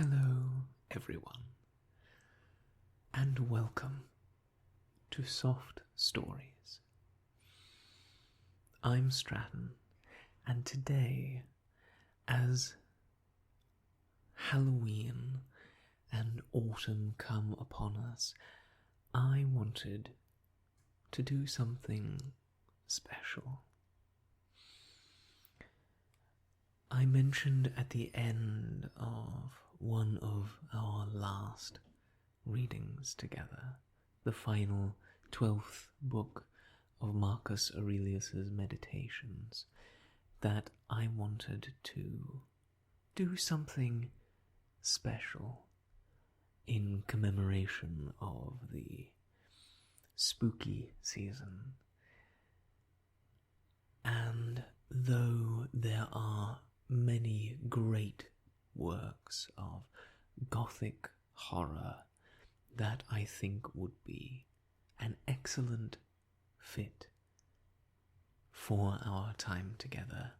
Hello, everyone, and welcome to Soft Stories. I'm Stratton, and today, as Halloween and autumn come upon us, I wanted to do something special. I mentioned at the end of one of our last readings together, the final 12th book of Marcus Aurelius's Meditations, that I wanted to do something special in commemoration of the spooky season. And though there are many great works of Gothic horror that I think would be an excellent fit for our time together,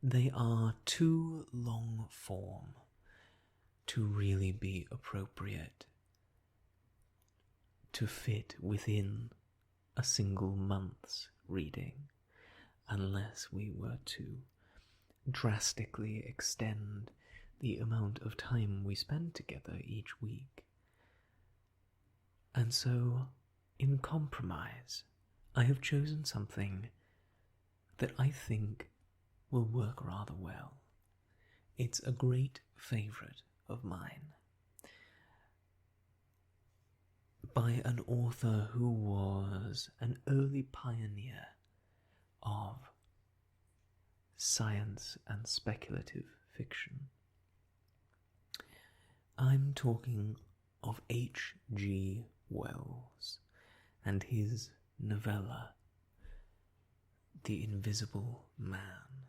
they are too long form to really be appropriate to fit within a single month's reading, unless we were to drastically extend the amount of time we spend together each week. And so, in compromise, I have chosen something that I think will work rather well. It's a great favourite of mine, by an author who was an early pioneer of science and speculative fiction. I'm talking of H.G. Wells and his novella, The Invisible Man.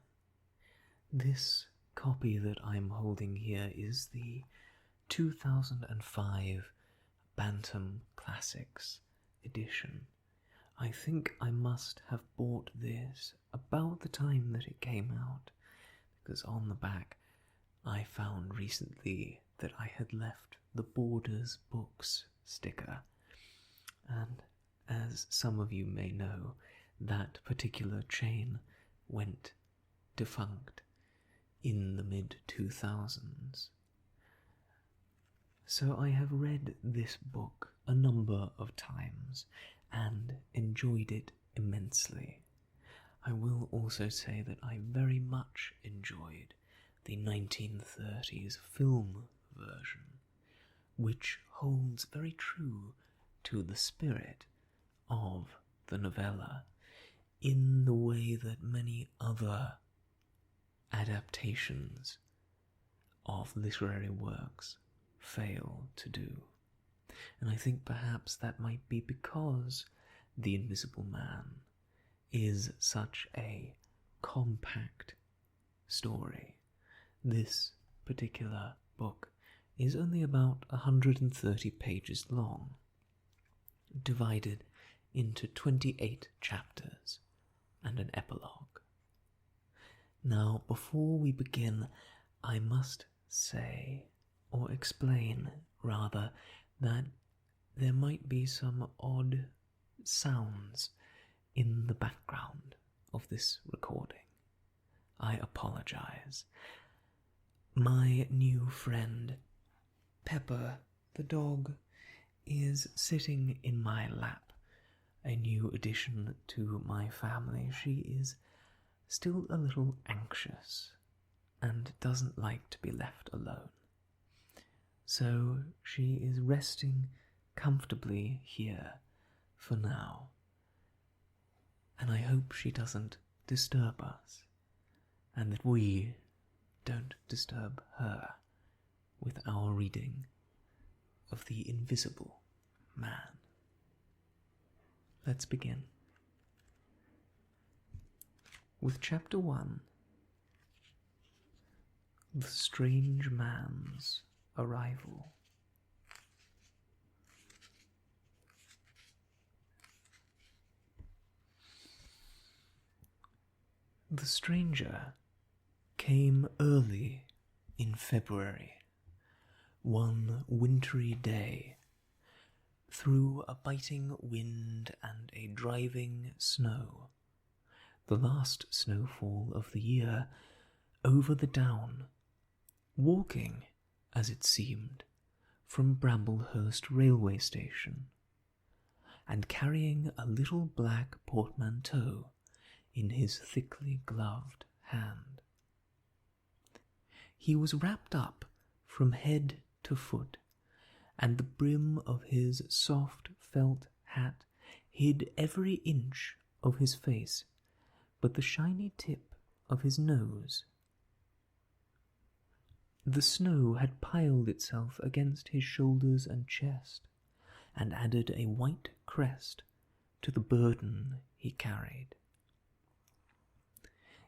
This copy that I'm holding here is the 2005 Bantam Classics edition. I think I must have bought this about the time that it came out, because on the back I found recently that I had left the Borders Books sticker, and as some of you may know, that particular chain went defunct in the mid-2000s. So I have read this book a number of times and enjoyed it immensely. I will also say that I very much enjoyed the 1930s film version, which holds very true to the spirit of the novella in the way that many other adaptations of literary works fail to do. And I think perhaps that might be because The Invisible Man is such a compact story. This particular book is only about 130 pages long, divided into 28 chapters and an epilogue. Now, before we begin, I must say, or explain rather, that there might be some odd sounds in the background of this recording. I apologize. My new friend, Pepper the dog, is sitting in my lap, a new addition to my family. She is still a little anxious and doesn't like to be left alone. So she is resting comfortably here for now, and I hope she doesn't disturb us, and that we don't disturb her with our reading of The Invisible Man. Let's begin with Chapter 1, The Strange Man's Arrival. The stranger came early in February, one wintry day, through a biting wind and a driving snow, the last snowfall of the year, over the down, walking, as it seemed, from Bramblehurst railway station, and carrying a little black portmanteau in his thickly gloved hand. He was wrapped up from head to foot, and the brim of his soft felt hat hid every inch of his face but the shiny tip of his nose. The snow had piled itself against his shoulders and chest, and added a white crest to the burden he carried.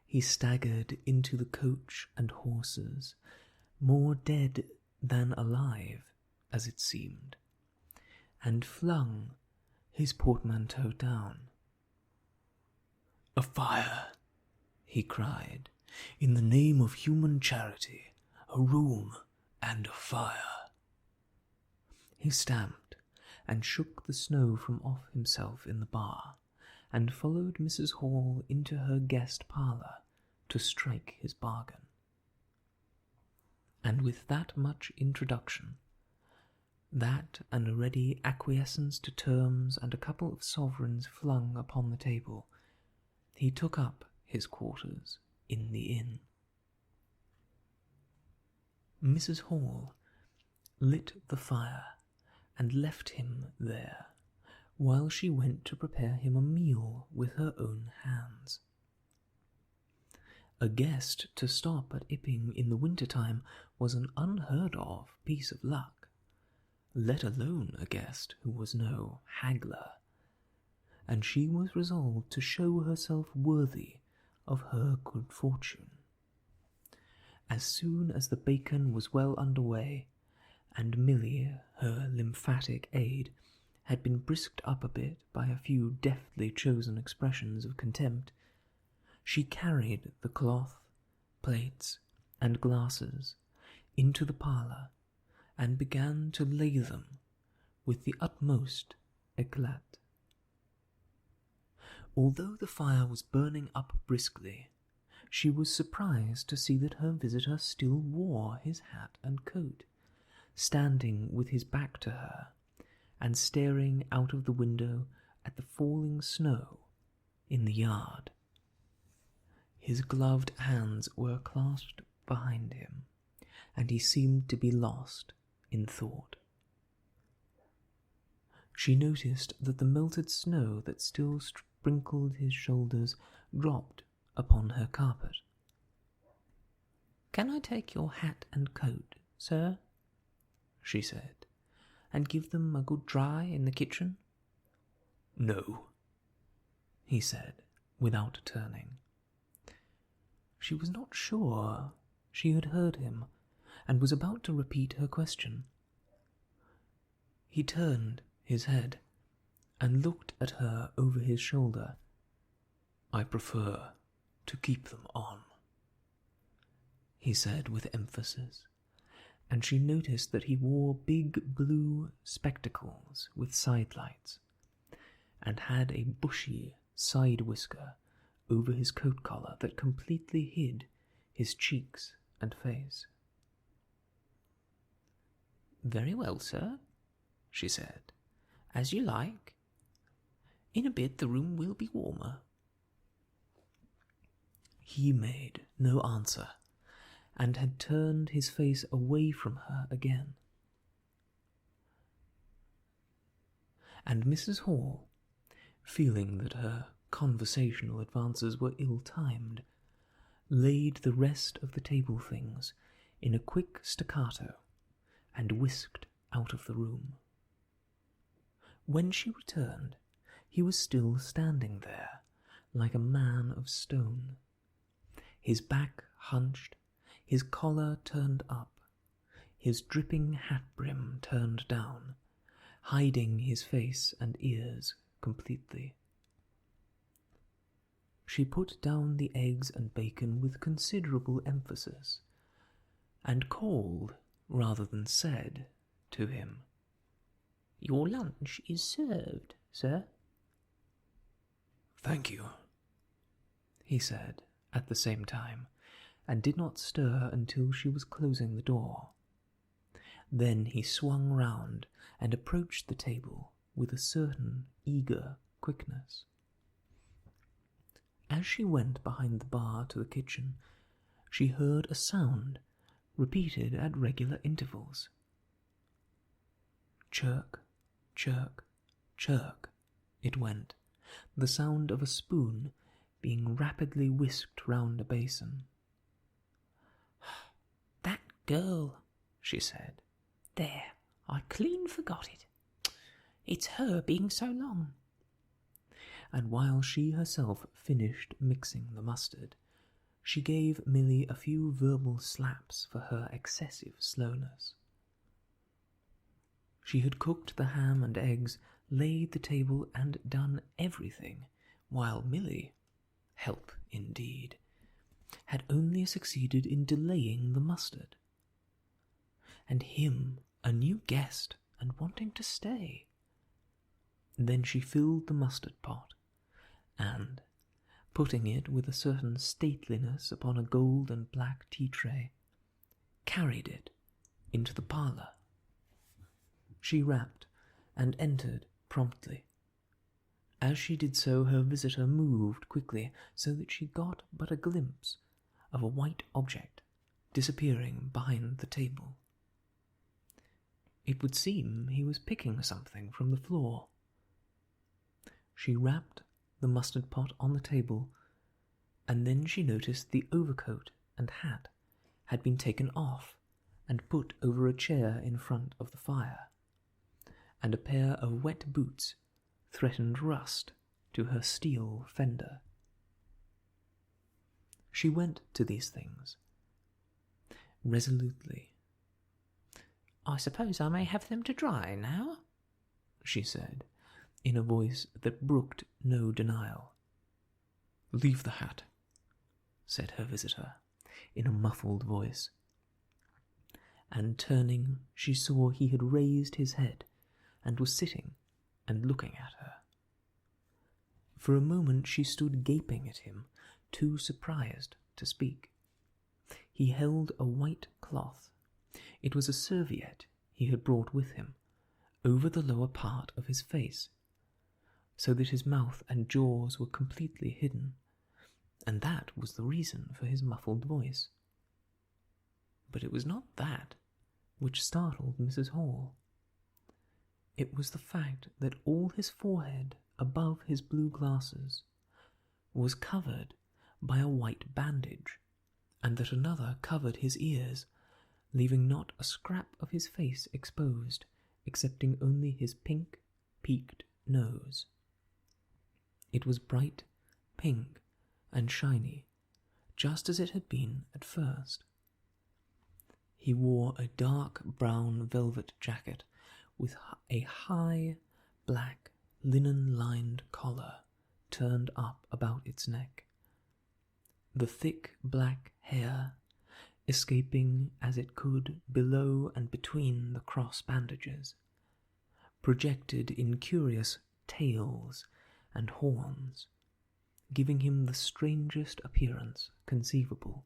He staggered into the coach and horses, more dead than alive, as it seemed, and flung his portmanteau down. "A fire!" he cried. "In the name of human charity, a room and a fire!" He stamped and shook the snow from off himself in the bar, and followed Mrs. Hall into her guest parlour to strike his bargain. And with that much introduction, that and a ready acquiescence to terms and a couple of sovereigns flung upon the table, he took up his quarters in the inn. Mrs. Hall lit the fire and left him there, while she went to prepare him a meal with her own hands. A guest to stop at Iping in the winter-time was an unheard-of piece of luck, let alone a guest who was no haggler, and she was resolved to show herself worthy of her good fortune. As soon as the bacon was well under way, and Milly, her lymphatic aid, had been brisked up a bit by a few deftly chosen expressions of contempt, she carried the cloth, plates, and glasses into the parlour, and began to lay them with the utmost éclat. Although the fire was burning up briskly, she was surprised to see that her visitor still wore his hat and coat, standing with his back to her, and staring out of the window at the falling snow in the yard. His gloved hands were clasped behind him, and he seemed to be lost in thought. She noticed that the melted snow that still sprinkled his shoulders dropped upon her carpet. "Can I take your hat and coat, sir?" she said, "and give them a good dry in the kitchen?" "No," he said, without turning. She was not sure she had heard him, and was about to repeat her question. He turned his head and looked at her over his shoulder. "I prefer to keep them on," he said with emphasis, and she noticed that he wore big blue spectacles with sidelights, and had a bushy side whisker over his coat collar that completely hid his cheeks and face. "Very well, sir," she said. "As you like. In a bit the room will be warmer." He made no answer, and had turned his face away from her again. And Mrs. Hall, feeling that her conversational advances were ill-timed, laid the rest of the table things in a quick staccato, and whisked out of the room. When she returned, he was still standing there, like a man of stone, his back hunched, his collar turned up, his dripping hat-brim turned down, hiding his face and ears completely. She put down the eggs and bacon with considerable emphasis, and called rather than said, to him. "Your lunch is served, sir." "Thank you," he said at the same time, and did not stir until she was closing the door. Then he swung round and approached the table with a certain eager quickness. As she went behind the bar to the kitchen, she heard a sound repeated at regular intervals. Chirk, chirk, chirk, it went, the sound of a spoon being rapidly whisked round a basin. "That girl," she said. "There, I clean forgot it. It's her being so long." And while she herself finished mixing the mustard, she gave Milly a few verbal slaps for her excessive slowness. She had cooked the ham and eggs, laid the table, and done everything, while Milly, help indeed, had only succeeded in delaying the mustard. And him, a new guest, and wanting to stay. Then she filled the mustard pot, and, putting it with a certain stateliness upon a gold and black tea-tray, carried it into the parlour. She rapped and entered promptly. As she did so, her visitor moved quickly, so that she got but a glimpse of a white object disappearing behind the table. It would seem he was picking something from the floor. She rapped the mustard pot on the table, and then she noticed the overcoat and hat had been taken off and put over a chair in front of the fire, and a pair of wet boots threatened rust to her steel fender. She went to these things resolutely. "I suppose I may have them to dry now?" she said, in a voice that brooked no denial. "Leave the hat," said her visitor, in a muffled voice. And turning, she saw he had raised his head, and was sitting and looking at her. For a moment she stood gaping at him, too surprised to speak. He held a white cloth. It was a serviette he had brought with him, over the lower part of his face, so that his mouth and jaws were completely hidden, and that was the reason for his muffled voice. But it was not that which startled Mrs. Hall. It was the fact that all his forehead above his blue glasses was covered by a white bandage, and that another covered his ears, leaving not a scrap of his face exposed, excepting only his pink, peaked nose. It was bright pink and shiny, just as it had been at first. He wore a dark brown velvet jacket with a high, black, linen-lined collar turned up about its neck. The thick black hair, escaping as it could below and between the cross bandages, projected in curious tails and horns, giving him the strangest appearance conceivable.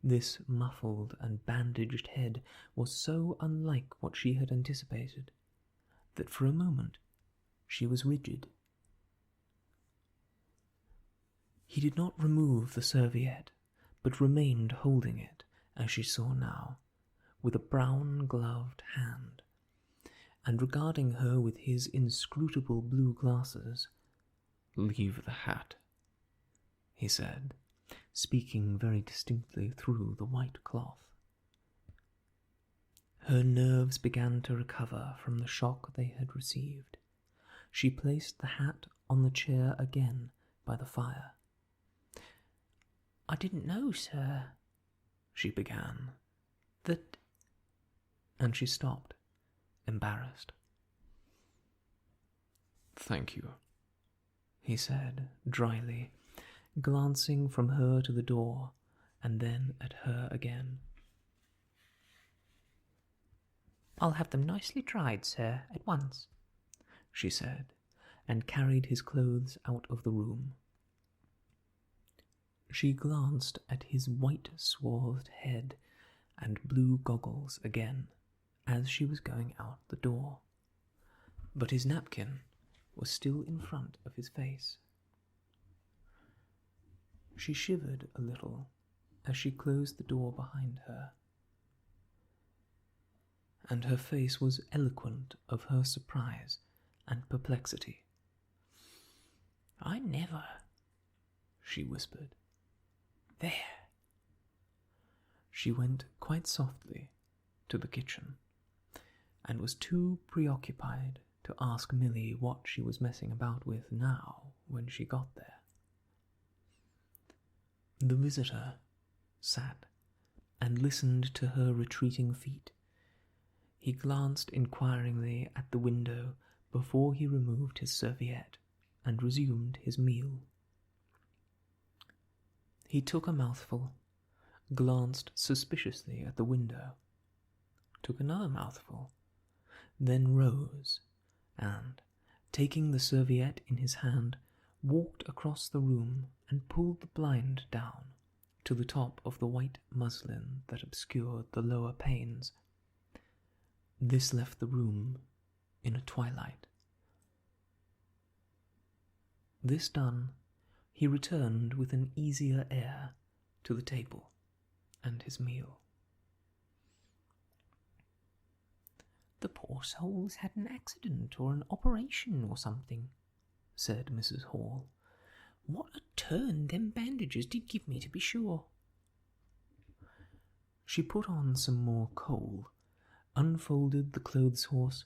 This muffled and bandaged head was so unlike what she had anticipated, that for a moment she was rigid. He did not remove the serviette, but remained holding it, as she saw now, with a brown-gloved hand, and regarding her with his inscrutable blue glasses. "Leave the hat," he said, speaking very distinctly through the white cloth. Her nerves began to recover from the shock they had received. She placed the hat on the chair again by the fire. "I didn't know, sir," she began, "that—" and she stopped, embarrassed. "Thank you," he said dryly, glancing from her to the door, and then at her again. I'll have them nicely dried, sir, at once, she said, and carried his clothes out of the room. She glanced at his white-swathed head and blue goggles again as she was going out the door, but his napkin was still in front of his face. She shivered a little as she closed the door behind her, and her face was eloquent of her surprise and perplexity. "I never," she whispered. "There." She went quite softly to the kitchen, and was too preoccupied to ask Milly what she was messing about with now when she got there. The visitor sat and listened to her retreating feet. He glanced inquiringly at the window before he removed his serviette and resumed his meal. He took a mouthful, glanced suspiciously at the window, took another mouthful, then rose, and, taking the serviette in his hand, walked across the room and pulled the blind down to the top of the white muslin that obscured the lower panes. This left the room in a twilight. This done, he returned with an easier air to the table and his meal. "The poor soul's had an accident or an operation or something," said Mrs. Hall. "What a turn them bandages did give me, to be sure." She put on some more coal, unfolded the clothes horse,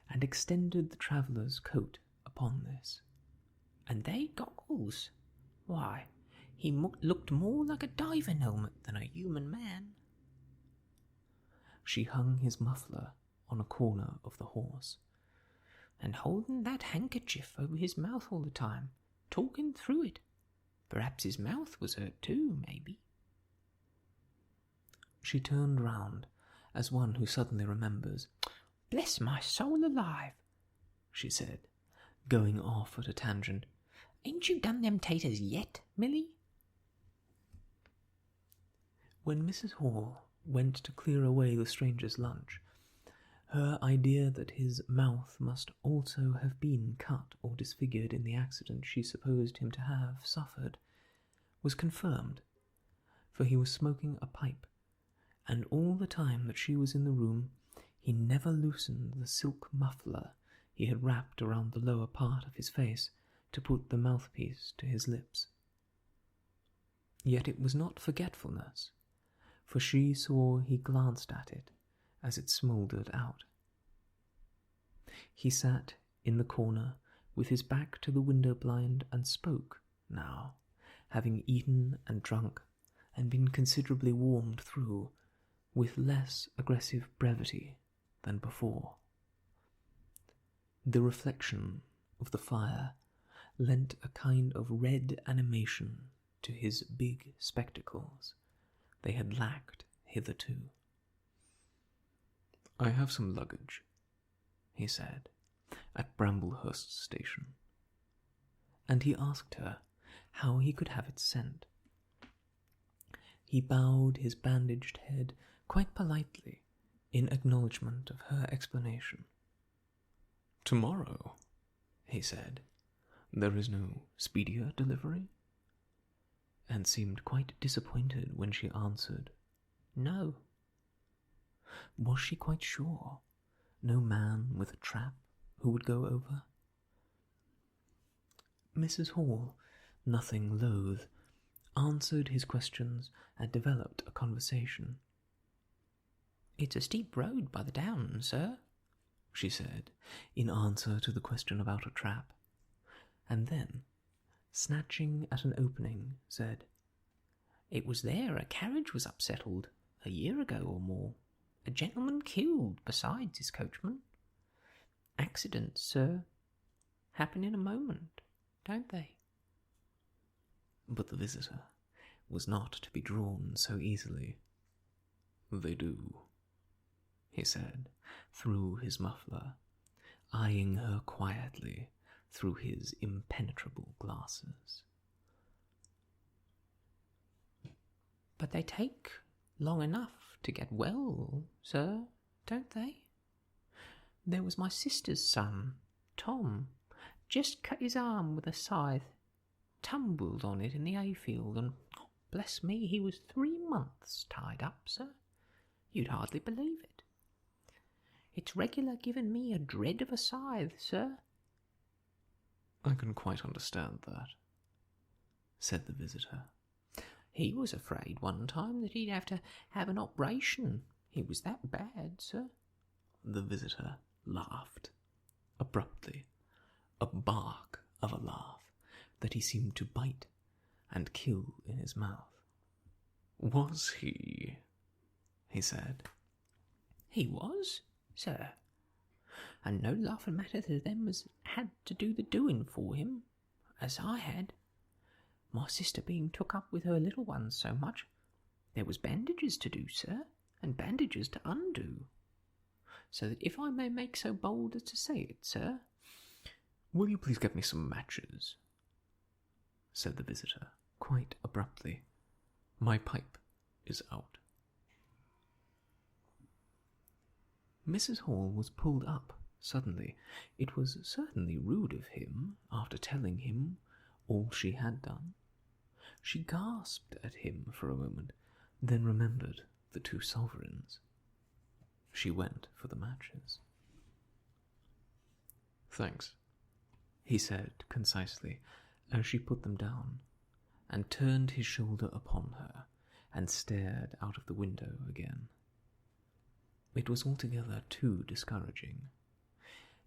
and extended the traveller's coat upon this. "And they goggles! Why, he looked more like a diving helmet than a human man." She hung his muffler on a corner of the horse. "And holding that handkerchief over his mouth all the time, talking through it. Perhaps his mouth was hurt too, maybe." She turned round, as one who suddenly remembers. "Bless my soul alive," she said, going off at a tangent. "Ain't you done them taters yet, Milly?" When Mrs. Hall went to clear away the stranger's lunch, her idea that his mouth must also have been cut or disfigured in the accident she supposed him to have suffered was confirmed, for he was smoking a pipe, and all the time that she was in the room he never loosened the silk muffler he had wrapped around the lower part of his face to put the mouthpiece to his lips. Yet it was not forgetfulness, for she saw he glanced at it as it smouldered out. He sat in the corner with his back to the window blind and spoke now, having eaten and drunk and been considerably warmed through, with less aggressive brevity than before. The reflection of the fire lent a kind of red animation to his big spectacles they had lacked hitherto. "I have some luggage," he said, "at Bramblehurst station." And he asked her how he could have it sent. He bowed his bandaged head quite politely in acknowledgment of her explanation. "Tomorrow," he said, "there is no speedier delivery?" And seemed quite disappointed when she answered, "No." Was she quite sure? No man with a trap who would go over? Mrs. Hall, nothing loath, answered his questions and developed a conversation. "It's a steep road by the down, sir," she said, in answer to the question about a trap, and then, snatching at an opening, said, "It was there a carriage was upsettled a year ago or more. A gentleman killed besides his coachman. Accidents, sir, happen in a moment, don't they?" But the visitor was not to be drawn so easily. "They do," he said, through his muffler, eyeing her quietly through his impenetrable glasses. But they take long enough to get well, sir, don't they? There was my sister's son, Tom, just cut his arm with a scythe, tumbled on it in the hayfield, and, bless me, he was 3 months tied up, sir. You'd hardly believe it. It's regular given me a dread of a scythe, sir. I can quite understand that, said the visitor. He was afraid one time that he'd have to have an operation. He was that bad, sir. The visitor laughed, abruptly, a bark of a laugh that he seemed to bite and kill in his mouth. Was he? He said. He was, sir. And no laughing matter to them as had to do the doing for him, as I had. My sister being took up with her little ones so much, there was bandages to do, sir, and bandages to undo. So that if I may make so bold as to say it, sir... Will you please get me some matches? Said the visitor, quite abruptly. My pipe is out. Mrs. Hall was pulled up suddenly. It was certainly rude of him, after telling him all she had done. She gasped at him for a moment, then remembered the 2 sovereigns. She went for the matches. Thanks, he said concisely, as she put them down, and turned his shoulder upon her, and stared out of the window again. It was altogether too discouraging.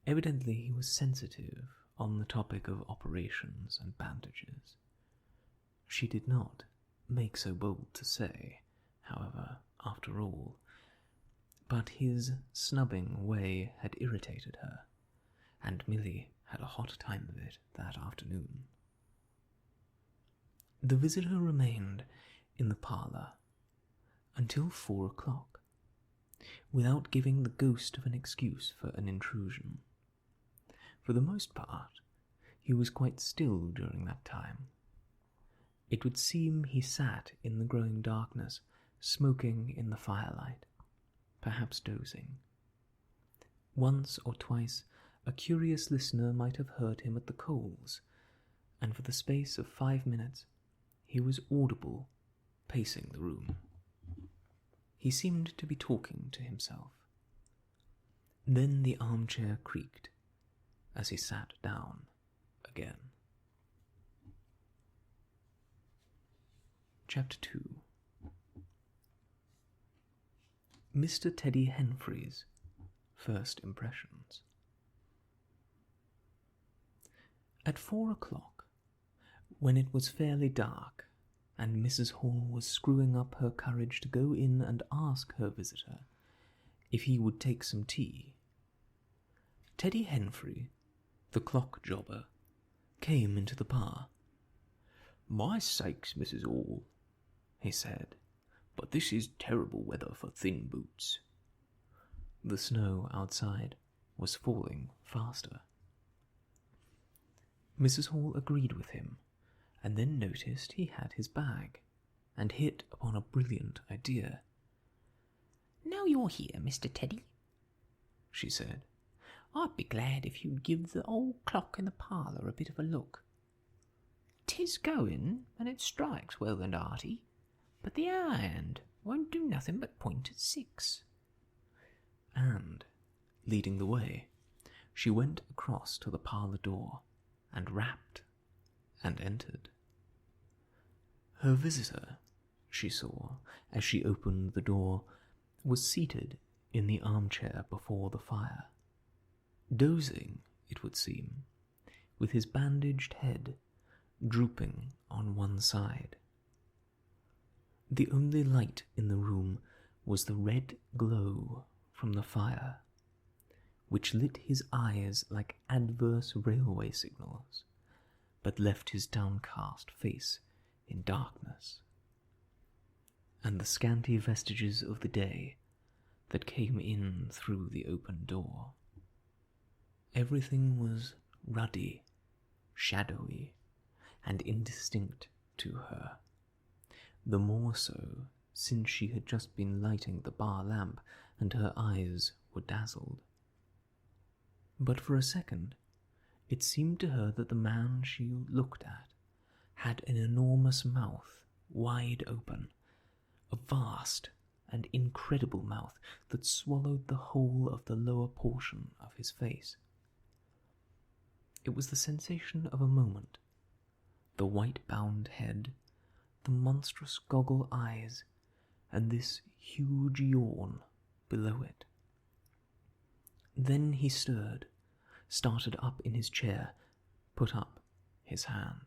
Evidently he was sensitive on the topic of operations and bandages. She did not make so bold to say, however, after all, but his snubbing way had irritated her, and Milly had a hot time of it that afternoon. The visitor remained in the parlour until 4 o'clock, without giving the ghost of an excuse for an intrusion. For the most part, he was quite still during that time. It would seem he sat in the growing darkness, smoking in the firelight, perhaps dozing. Once or twice a curious listener might have heard him at the coals, and for the space of 5 minutes he was audible, pacing the room. He seemed to be talking to himself. Then the armchair creaked as he sat down again. Chapter 2. Mr. Teddy Henfrey's First Impressions. At 4 o'clock, when it was fairly dark, and Mrs. Hall was screwing up her courage to go in and ask her visitor if he would take some tea, Teddy Henfrey, the clock jobber, came into the bar. "My sakes, Mrs. Hall," he said, "but this is terrible weather for thin boots." The snow outside was falling faster. Mrs. Hall agreed with him, and then noticed he had his bag, and hit upon a brilliant idea. "Now you're here, Mr. Teddy," she said, "I'd be glad if you'd give the old clock in the parlour a bit of a look. 'Tis going, and it strikes well and hearty, but the hour hand won't do nothing but point at 6. And, leading the way, she went across to the parlour door, and rapped, and entered. Her visitor, she saw, as she opened the door, was seated in the armchair before the fire, dozing, it would seem, with his bandaged head drooping on one side. The only light in the room was the red glow from the fire, which lit his eyes like adverse railway signals, but left his downcast face in darkness. And the scanty vestiges of the day, that came in through the open door. Everything was ruddy, shadowy, and indistinct to her, the more so since she had just been lighting the bar lamp and her eyes were dazzled. But for a second, it seemed to her that the man she looked at had an enormous mouth wide open, a vast and incredible mouth that swallowed the whole of the lower portion of his face. It was the sensation of a moment. The white-bound head, the monstrous goggle eyes, and this huge yawn below it. Then he started up in his chair, put up his hand.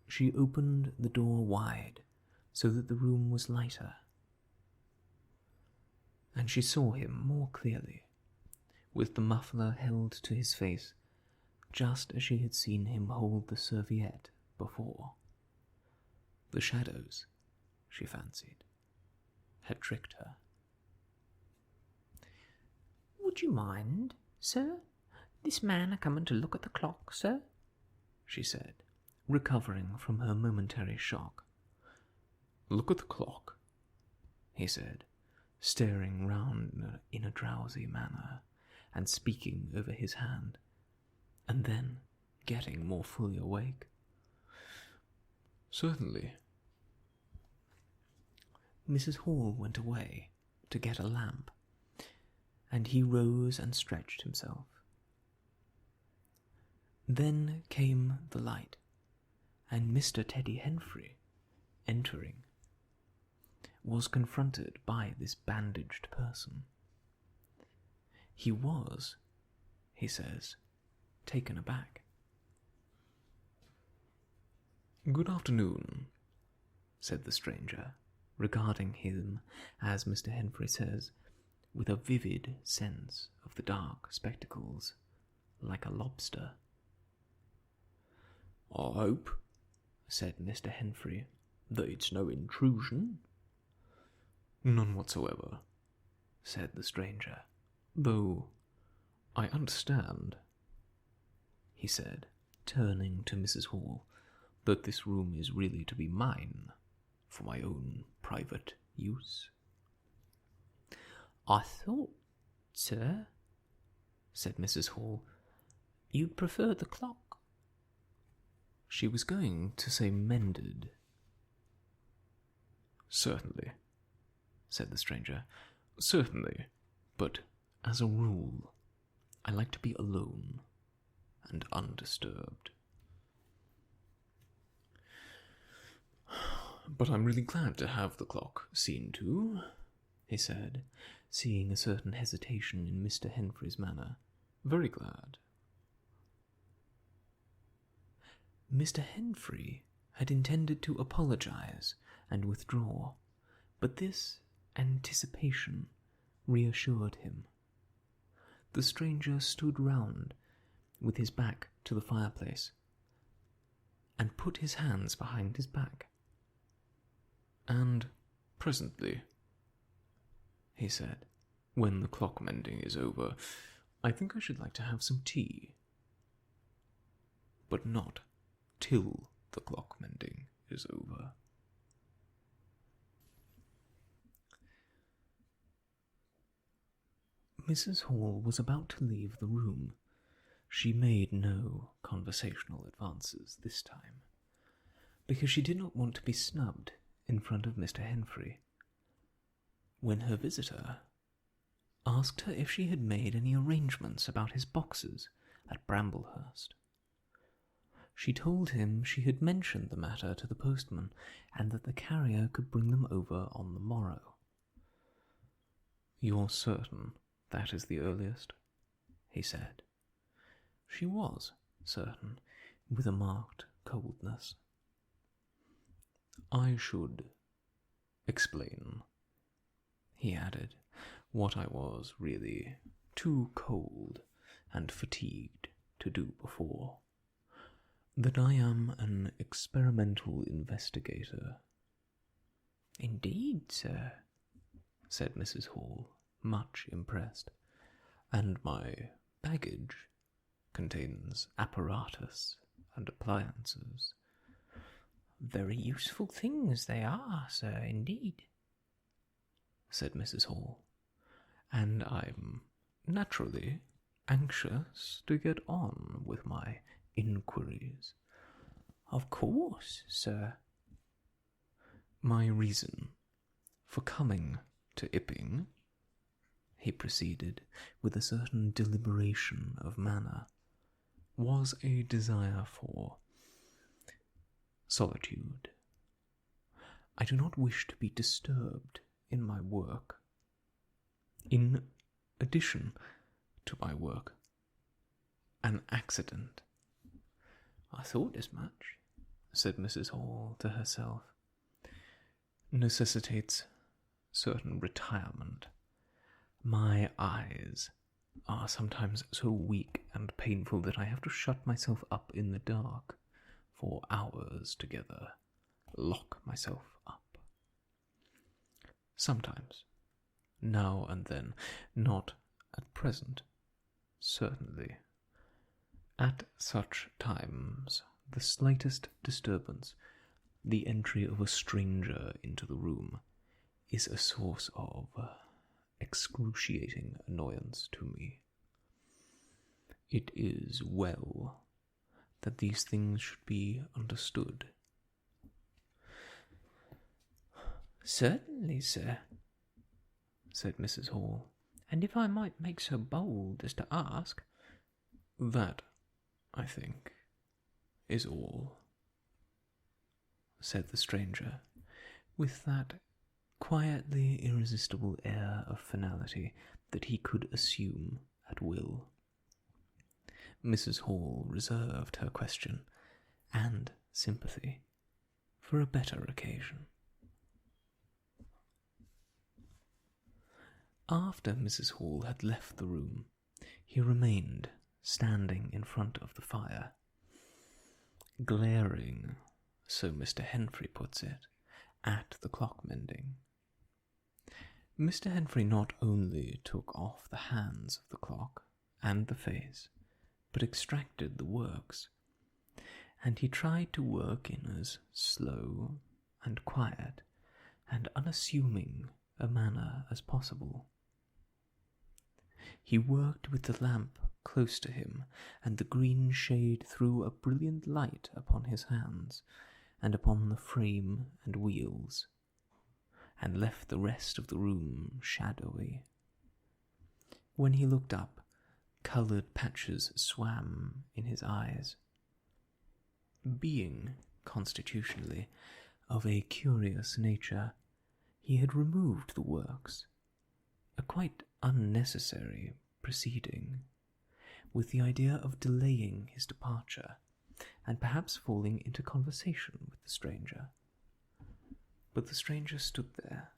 She opened the door wide so that the room was lighter, and she saw him more clearly, with the muffler held to his face, just as she had seen him hold the serviette before. The shadows, she fancied, had tricked her. "Would you mind, sir, this man a-coming to look at the clock, sir?" she said, recovering from her momentary shock. "Look at the clock," he said, staring round in a drowsy manner, and speaking over his hand, and then getting more fully awake. "Certainly." Mrs. Hall went away to get a lamp, and he rose and stretched himself. Then came the light, and Mr. Teddy Henfrey, entering, was confronted by this bandaged person. He was, he says, taken aback. "Good afternoon," said the stranger, regarding him, as Mr. Henfrey says, with a vivid sense of the dark spectacles, like a lobster. "I hope," said Mr. Henfrey, "that it's no intrusion." "None whatsoever," said the stranger, "though I understand," he said, turning to Mrs. Hall, "that this room is really to be mine, for my own private use." "I thought, sir," said Mrs. Hall, "you'd prefer the clock." She was going to say mended. "Certainly," said the stranger, "certainly, but as a rule, I like to be alone and undisturbed. But I'm really glad to have the clock seen to," he said, seeing a certain hesitation in Mr. Henfrey's manner. "Very glad." Mr. Henfrey had intended to apologize and withdraw, but this anticipation reassured him. The stranger stood round with his back to the fireplace and put his hands behind his back. "And presently," he said, "when the clock mending is over, I think I should like to have some tea. But not till the clock mending is over." Mrs. Hall was about to leave the room. She made no conversational advances this time, because she did not want to be snubbed in front of Mr. Henfrey, when her visitor asked her if she had made any arrangements about his boxes at Bramblehurst. She told him she had mentioned the matter to the postman, and that the carrier could bring them over on the morrow. "You're certain that is the earliest?" he said. She was certain, with a marked coldness. "I should explain," he added, "what I was really too cold and fatigued to do before. That I am an experimental investigator." "Indeed, sir?" said Mrs. Hall, much impressed. "And my baggage contains apparatus and appliances." "Very useful things they are, sir, indeed," said Mrs. Hall. "And I'm naturally anxious to get on with my inquiries." "Of course, sir." "My reason for coming to Iping," he proceeded, with a certain deliberation of manner, "was a desire for solitude. I do not wish to be disturbed in my work. In addition to my work, an accident—" "I thought as much," said Mrs. Hall to herself, "necessitates certain retirement. My eyes are sometimes so weak and painful that I have to shut myself up in the dark for hours together, lock myself up. Sometimes, now and then, not at present, certainly. At such times, the slightest disturbance, the entry of a stranger into the room, is a source of excruciating annoyance to me. It is well that these things should be understood." "Certainly, sir," said Mrs. Hall. "And if I might make so bold as to ask—" "That, I think, is all," said the stranger, with that quietly irresistible air of finality that he could assume at will. Mrs. Hall reserved her question and sympathy for a better occasion. After Mrs. Hall had left the room, he remained standing in front of the fire, glaring, so Mr. Henfrey puts it, at the clock mending. Mr. Henfrey not only took off the hands of the clock and the face, but extracted the works, and he tried to work in as slow and quiet and unassuming a manner as possible. He worked with the lamp close to him, and the green shade threw a brilliant light upon his hands and upon the frame and wheels, and left the rest of the room shadowy. When he looked up, coloured patches swam in his eyes. Being constitutionally of a curious nature, he had removed the works, a quite unnecessary proceeding, with the idea of delaying his departure, and perhaps falling into conversation with the stranger. But the stranger stood there,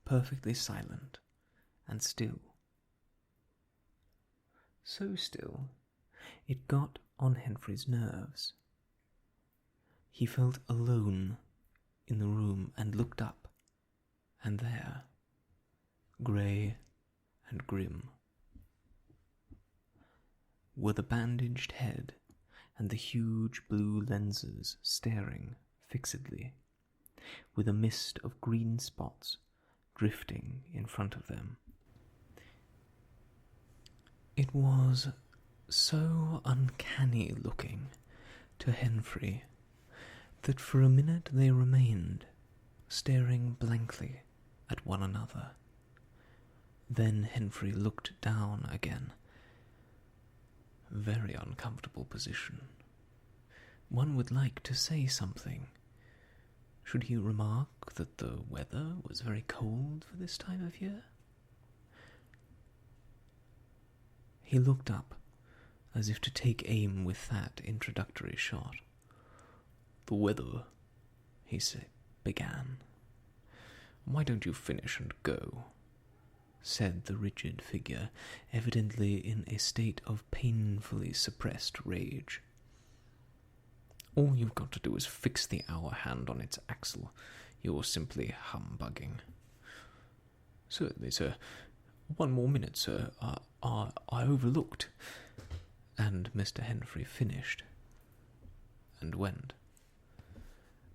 perfectly silent and still. So still, it got on Henfrey's nerves. He felt alone in the room and looked up, and there, grey and grim, were the bandaged head and the huge blue lenses staring fixedly, with a mist of green spots drifting in front of them. It was so uncanny looking to Henfrey that for a minute they remained staring blankly at one another. Then Henfrey looked down again. Very uncomfortable position. One would like to say something. Should he remark that the weather was very cold for this time of year? He looked up, as if to take aim with that introductory shot. "The weather," he began. "Why don't you finish and go?" said the rigid figure, evidently in a state of painfully suppressed rage. "All you've got to do is fix the hour hand on its axle. You're simply humbugging. Certainly, sir. One more minute, sir. I overlooked. And Mr. Henfrey finished and went.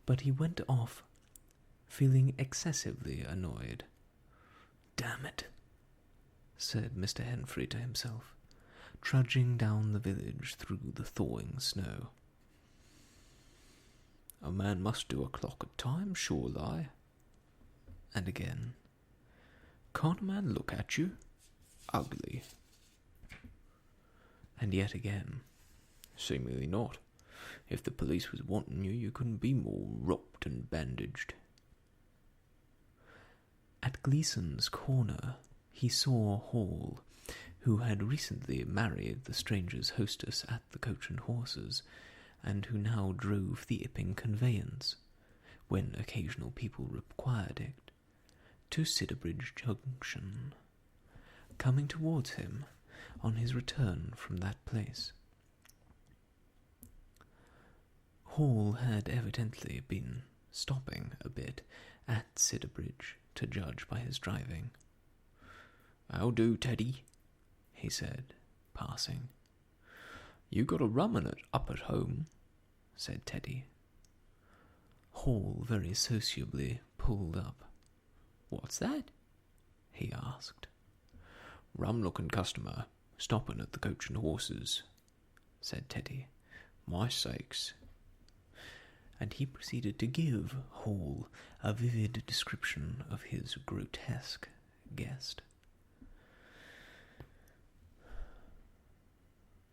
But he went off, feeling excessively annoyed. "Damn it," said Mr. Henfrey to himself, trudging down the village through the thawing snow. "A man must do a clock at times, sure lie." And again, "Can't a man look at you? Ugly." And yet again, "Seemingly not. If the police was wanting you, you couldn't be more roped and bandaged." At Gleason's corner, he saw Hall, who had recently married the stranger's hostess at the Coach and Horses, and who now drove the Iping conveyance, when occasional people required it, to Sidderbridge Junction, coming towards him on his return from that place. Hall had evidently been stopping a bit at Sidderbridge, to judge by his driving. "How do, Teddy?" he said, passing. "You got a rum in it up at home," said Teddy. Hall very sociably pulled up. "What's that?" he asked. "Rum-looking customer, stopping at the Coach and Horses," said Teddy. "My sakes." And he proceeded to give Hall a vivid description of his grotesque guest.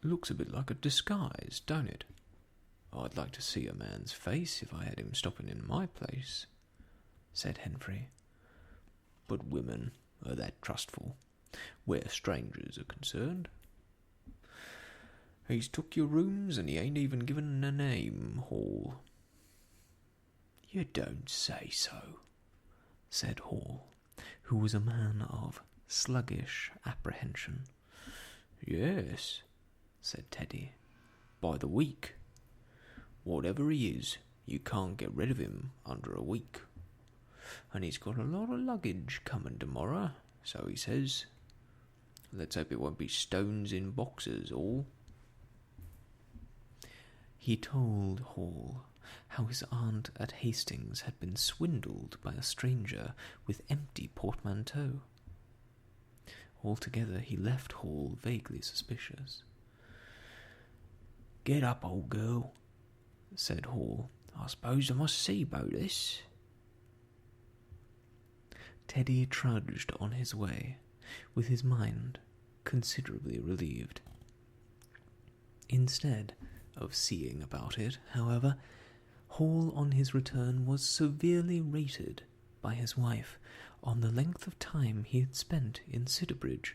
"Looks a bit like a disguise, don't it? I'd like to see a man's face if I had him stopping in my place," said Henfrey. "But women are that trustful, where strangers are concerned. He's took your rooms and he ain't even given a name, Hall." "You don't say so," said Hall, who was a man of sluggish apprehension. "Yes," said Teddy, "by the week. Whatever he is, you can't get rid of him under a week. And he's got a lot of luggage coming tomorrow, so he says. Let's hope it won't be stones in boxes, all." He told Hall how his aunt at Hastings had been swindled by a stranger with empty portmanteau. Altogether he left Hall vaguely suspicious. "Get up, old girl," said Hall. "I suppose I must see about this." Teddy trudged on his way, with his mind considerably relieved. Instead of seeing about it, however, Hall on his return was severely rated by his wife on the length of time he had spent in Sidderbridge,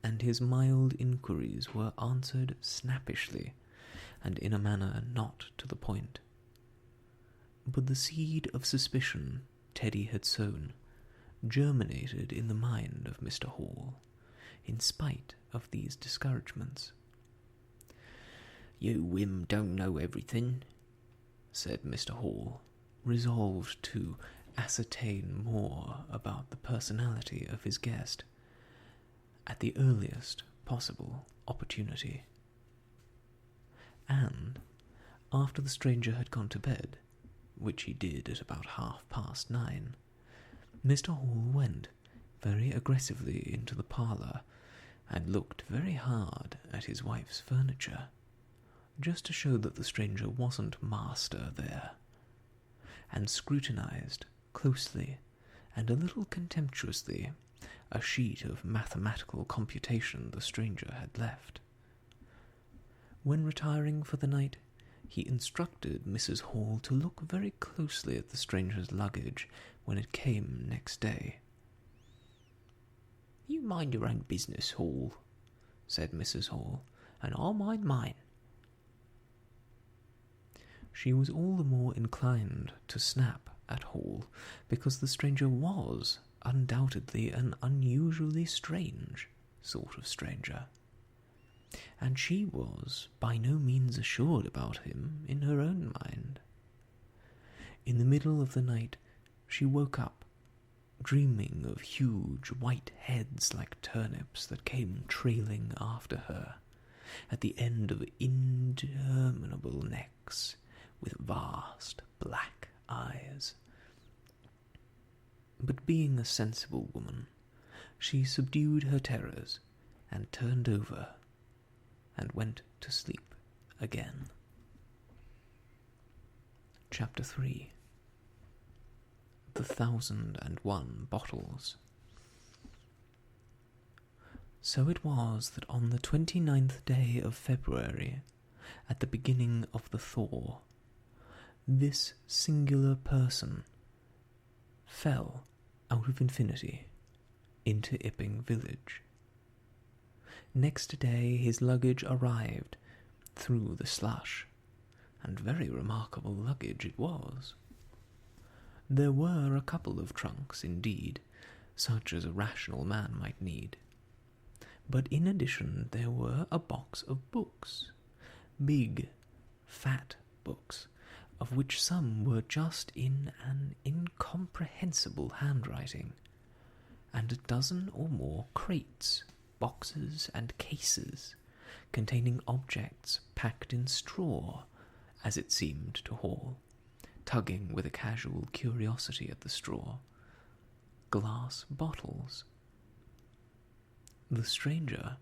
and his mild inquiries were answered snappishly, and in a manner not to the point. But the seed of suspicion Teddy had sown germinated in the mind of Mr. Hall, in spite of these discouragements. "You Wim don't know everything," said Mr. Hall, resolved to ascertain more about the personality of his guest at the earliest possible opportunity. And, after the stranger had gone to bed, which he did at about 9:30, Mr. Hall went very aggressively into the parlour and looked very hard at his wife's furniture, just to show that the stranger wasn't master there, and scrutinized closely and a little contemptuously a sheet of mathematical computation the stranger had left. When retiring for the night, he instructed Mrs. Hall to look very closely at the stranger's luggage when it came next day. "You mind your own business, Hall," said Mrs. Hall, "and I'll mind mine." She was all the more inclined to snap at Hall because the stranger was undoubtedly an unusually strange sort of stranger, and she was by no means assured about him in her own mind. In the middle of the night, she woke up, dreaming of huge white heads like turnips that came trailing after her, at the end of interminable necks with vast black eyes. But being a sensible woman, she subdued her terrors and turned over and went to sleep again. Chapter 3. The 1,001 Bottles. So it was that on the 29th day of February, at the beginning of the thaw, this singular person fell out of infinity into Iping village. Next day his luggage arrived through the slush, and very remarkable luggage it was. There were a couple of trunks, indeed, such as a rational man might need. But in addition there were a box of books, big, fat books, of which some were just in an incomprehensible handwriting, and a dozen or more crates, boxes, and cases, containing objects packed in straw, as it seemed to Hall, tugging with a casual curiosity at the straw. Glass bottles. The stranger,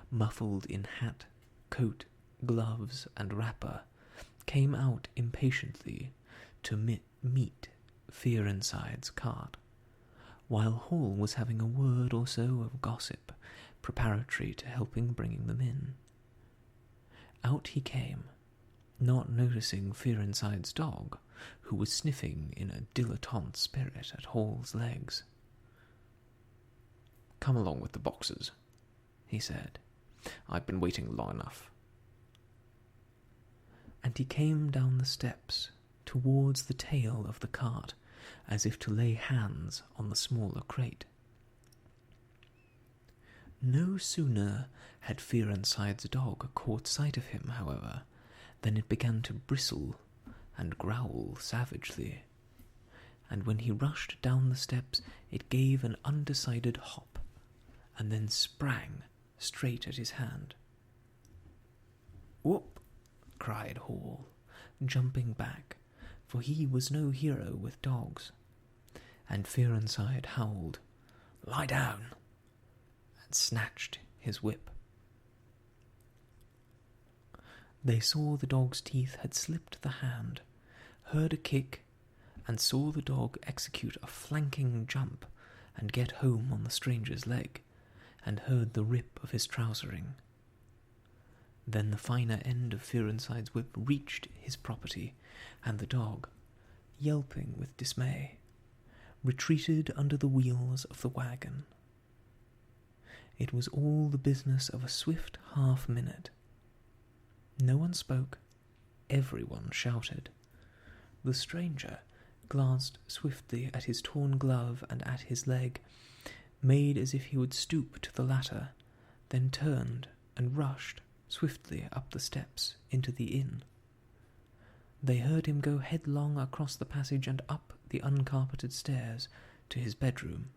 muffled in hat, coat, gloves, and wrapper, came out impatiently to meet Fearenside's cart, while Hall was having a word or so of gossip preparatory to helping bringing them in. Out he came, not noticing Fearenside's dog, who was sniffing in a dilettante spirit at Hall's legs. "Come along with the boxes," he said. "I've been waiting long enough." And he came down the steps towards the tail of the cart, as if to lay hands on the smaller crate. No sooner had Fearenside's dog caught sight of him, however, than it began to bristle and growl savagely, and when he rushed down the steps it gave an undecided hop, and then sprang straight at his hand. "Whoop!" cried Hall, jumping back, for he was no hero with dogs, and Fearenside howled, "Lie down!" and snatched his whip. They saw the dog's teeth had slipped the hand, heard a kick, and saw the dog execute a flanking jump and get home on the stranger's leg, and heard the rip of his trousering. Then the finer end of Fearenside's whip reached his property, and the dog, yelping with dismay, retreated under the wheels of the wagon. It was all the business of a swift half-minute. No one spoke, everyone shouted. The stranger glanced swiftly at his torn glove and at his leg, made as if he would stoop to the latter, then turned and rushed swiftly up the steps into the inn. They heard him go headlong across the passage and up the uncarpeted stairs to his bedroom.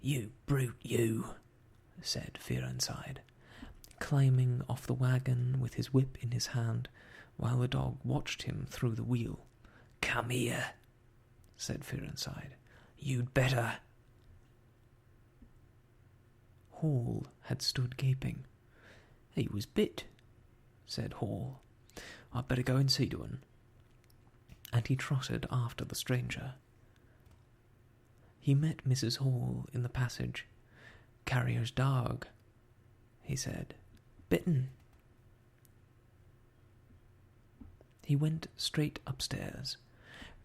"You brute, you," said Fearenside, climbing off the wagon with his whip in his hand, while the dog watched him through the wheel. "Come here," said Fearenside. "You'd better." Hall had stood gaping. "He was bit," said Hall. "I'd better go and see to un." And he trotted after the stranger. He met Mrs. Hall in the passage. "Carrier's dog," he said. "Bitten." He went straight upstairs,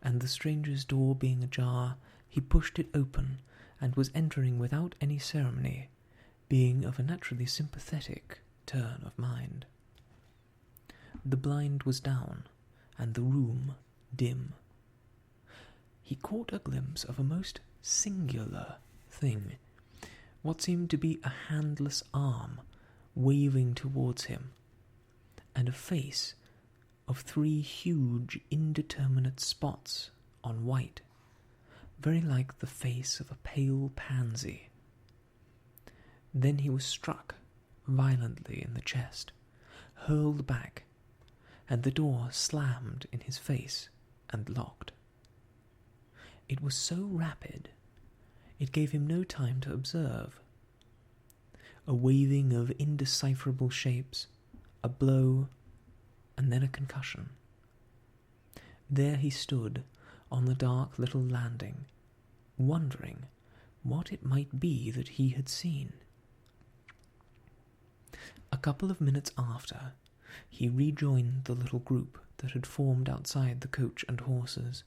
and the stranger's door being ajar, he pushed it open, and was entering without any ceremony, being of a naturally sympathetic turn of mind. The blind was down, and the room dim. He caught a glimpse of a most singular thing, what seemed to be a handless arm waving towards him, and a face of 3 huge indeterminate spots on white, very like the face of a pale pansy. Then he was struck violently in the chest, hurled back, and the door slammed in his face and locked. It was so rapid, it gave him no time to observe. A waving of indecipherable shapes, a blow, and then a concussion. There he stood on the dark little landing, wondering what it might be that he had seen. A couple of minutes after, he rejoined the little group that had formed outside the coach and horses.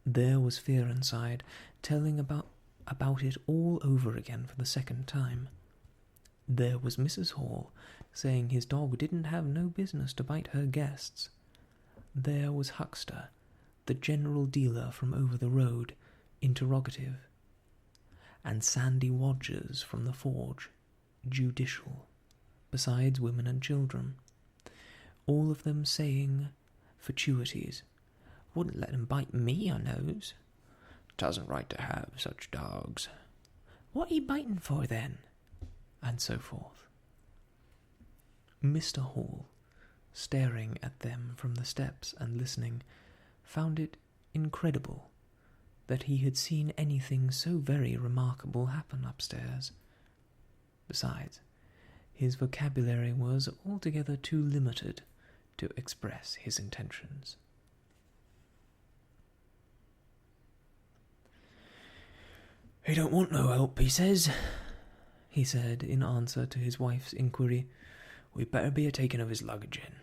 There was Fearenside, telling about it all over again for the second time. There was Mrs. Hall, saying his dog didn't have no business to bite her guests. There was Huckster, the general dealer from over the road, interrogative. And Sandy Wodgers from the forge, judicial, besides women and children. All of them saying fatuities. Wouldn't let him bite me, I knows. 'Tasn't right to have such dogs. What are you biting for, then? And so forth. Mr. Hall, staring at them from the steps and listening, found it incredible that he had seen anything so very remarkable happen upstairs. Besides, his vocabulary was altogether too limited to express his intentions. "He don't want no help, he says," he said in answer to his wife's inquiry. "We'd better be a-taking of his luggage in."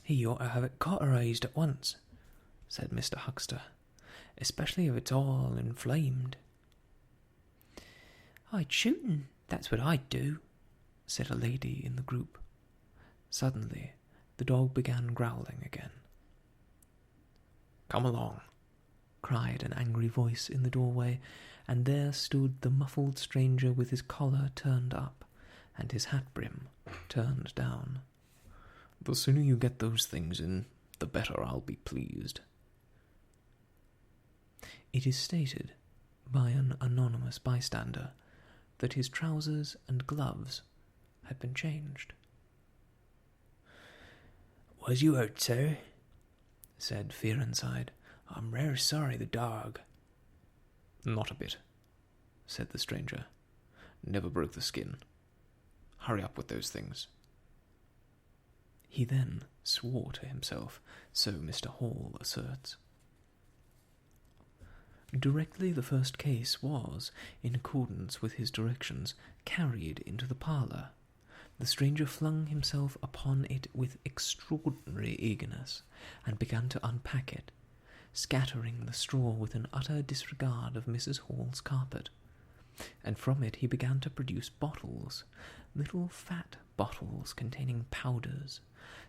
"He ought to have it cauterized at once," said Mr. Huckster, "especially if it's all inflamed." "I'd shoot him, that's what I'd do," said a lady in the group. Suddenly, the dog began growling again. "Come along," cried an angry voice in the doorway, and there stood the muffled stranger with his collar turned up and his hat brim turned down. "The sooner you get those things in, the better I'll be pleased." It is stated by an anonymous bystander that his trousers and gloves had been changed. "Was you hurt, sir?" said Fearenside. "I'm rare sorry the dog—" "Not a bit," said the stranger. "Never broke the skin. Hurry up with those things." He then swore to himself, so Mr. Hall asserts. Directly the first case was, in accordance with his directions, carried into the parlour, the stranger flung himself upon it with extraordinary eagerness, and began to unpack it, scattering the straw with an utter disregard of Mrs. Hall's carpet. And from it he began to produce bottles, little fat bottles containing powders,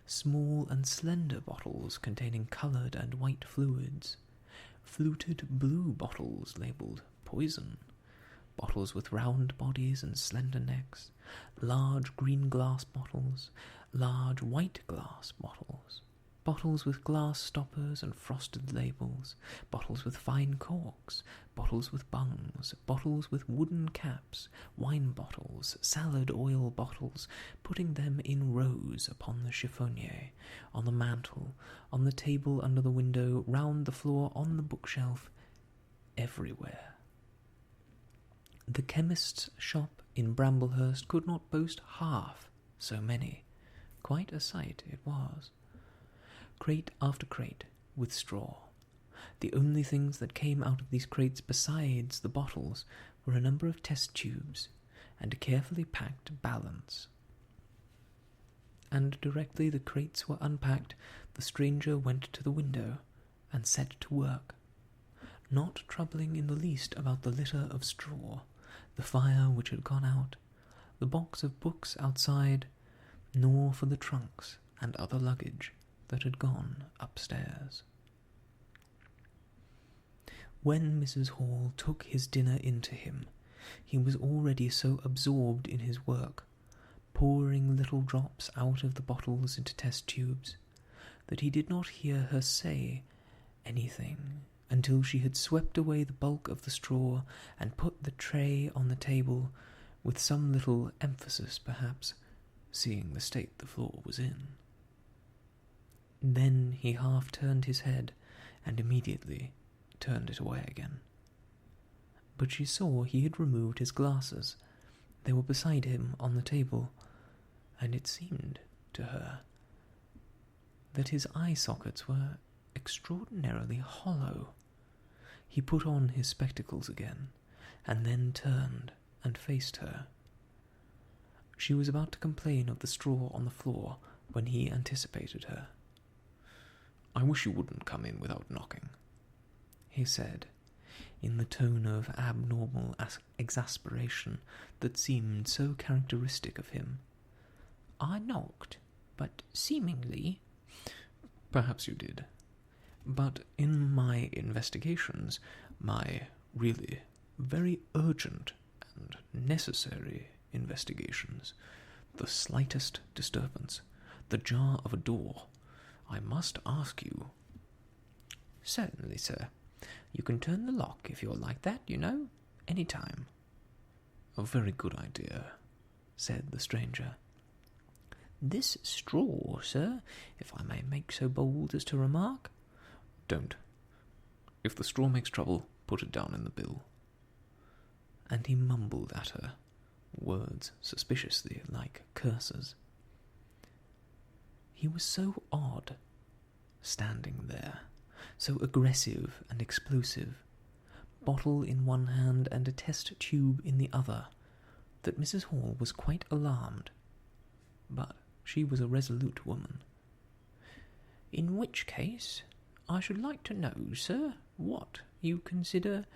small and slender bottles containing coloured and white fluids, fluted blue bottles labelled poison, bottles with round bodies and slender necks, large green glass bottles, large white glass bottles, bottles with glass stoppers and frosted labels, bottles with fine corks, bottles with bungs, bottles with wooden caps, wine bottles, salad oil bottles, putting them in rows upon the chiffonier, on the mantel, on the table under the window, round the floor, on the bookshelf, everywhere. The chemist's shop in Bramblehurst could not boast half so many. Quite a sight it was. Crate after crate with straw. The only things that came out of these crates besides the bottles were a number of test tubes and a carefully packed balance. And directly the crates were unpacked, the stranger went to the window and set to work, not troubling in the least about the litter of straw, the fire which had gone out, the box of books outside, nor for the trunks and other luggage that had gone upstairs. When Mrs. Hall took his dinner in to him, he was already so absorbed in his work, pouring little drops out of the bottles into test tubes, that he did not hear her say anything until she had swept away the bulk of the straw and put the tray on the table, with some little emphasis, perhaps, seeing the state the floor was in. Then he half turned his head, and immediately turned it away again. But she saw he had removed his glasses. They were beside him on the table, and it seemed to her that his eye sockets were extraordinarily hollow. He put on his spectacles again, and then turned and faced her. She was about to complain of the straw on the floor when he anticipated her. "I wish you wouldn't come in without knocking," he said, in the tone of abnormal exasperation that seemed so characteristic of him. "I knocked, but seemingly—" "Perhaps you did. But in my investigations, my really very urgent and necessary investigations, the slightest disturbance, the jar of a door, I must ask you—" "Certainly, sir. You can turn the lock if you're like that, you know, any time." "A very good idea," said the stranger. "This straw, sir, if I may make so bold as to remark—" "Don't. If the straw makes trouble, put it down in the bill." And he mumbled at her, words suspiciously like curses. He was so odd, standing there, so aggressive and explosive, bottle in one hand and a test tube in the other, that Mrs. Hall was quite alarmed. But she was a resolute woman. "In which case, I should like to know, sir, what you consider—"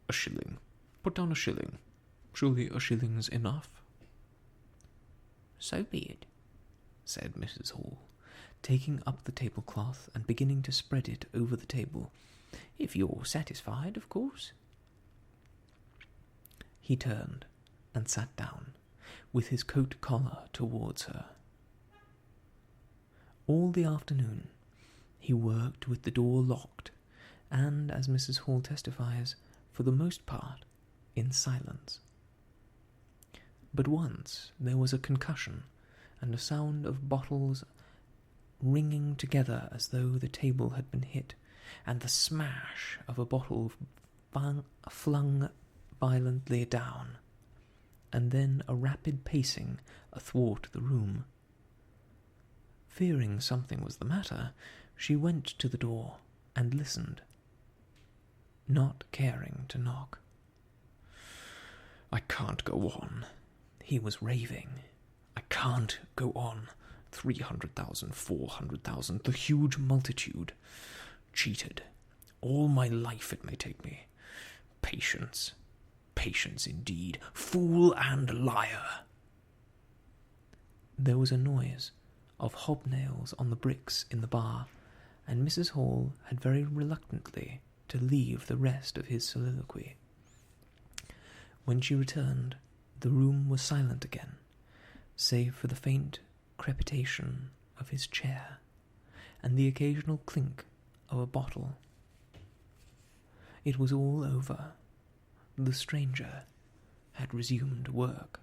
"A shilling. Put down a shilling. Surely a shilling's enough?" "So be it," said Mrs. Hall, taking up the tablecloth and beginning to spread it over the table. "If you're satisfied, of course." He turned and sat down, with his coat collar towards her. All the afternoon he worked with the door locked, and, as Mrs. Hall testifies, for the most part in silence. But once there was a concussion, and a sound of bottles ringing together as though the table had been hit, and the smash of a bottle flung violently down, and then a rapid pacing athwart the room. Fearing something was the matter, she went to the door and listened, not caring to knock. "I can't go on," he was raving. "I can't go on. 300,000, 400,000, the huge multitude. Cheated. All my life it may take me. Patience. Patience indeed. Fool and liar." There was a noise of hobnails on the bricks in the bar, and Mrs. Hall had very reluctantly to leave the rest of his soliloquy. When she returned, the room was silent again, save for the faint crepitation of his chair and the occasional clink of a bottle. It was all over. The stranger had resumed work.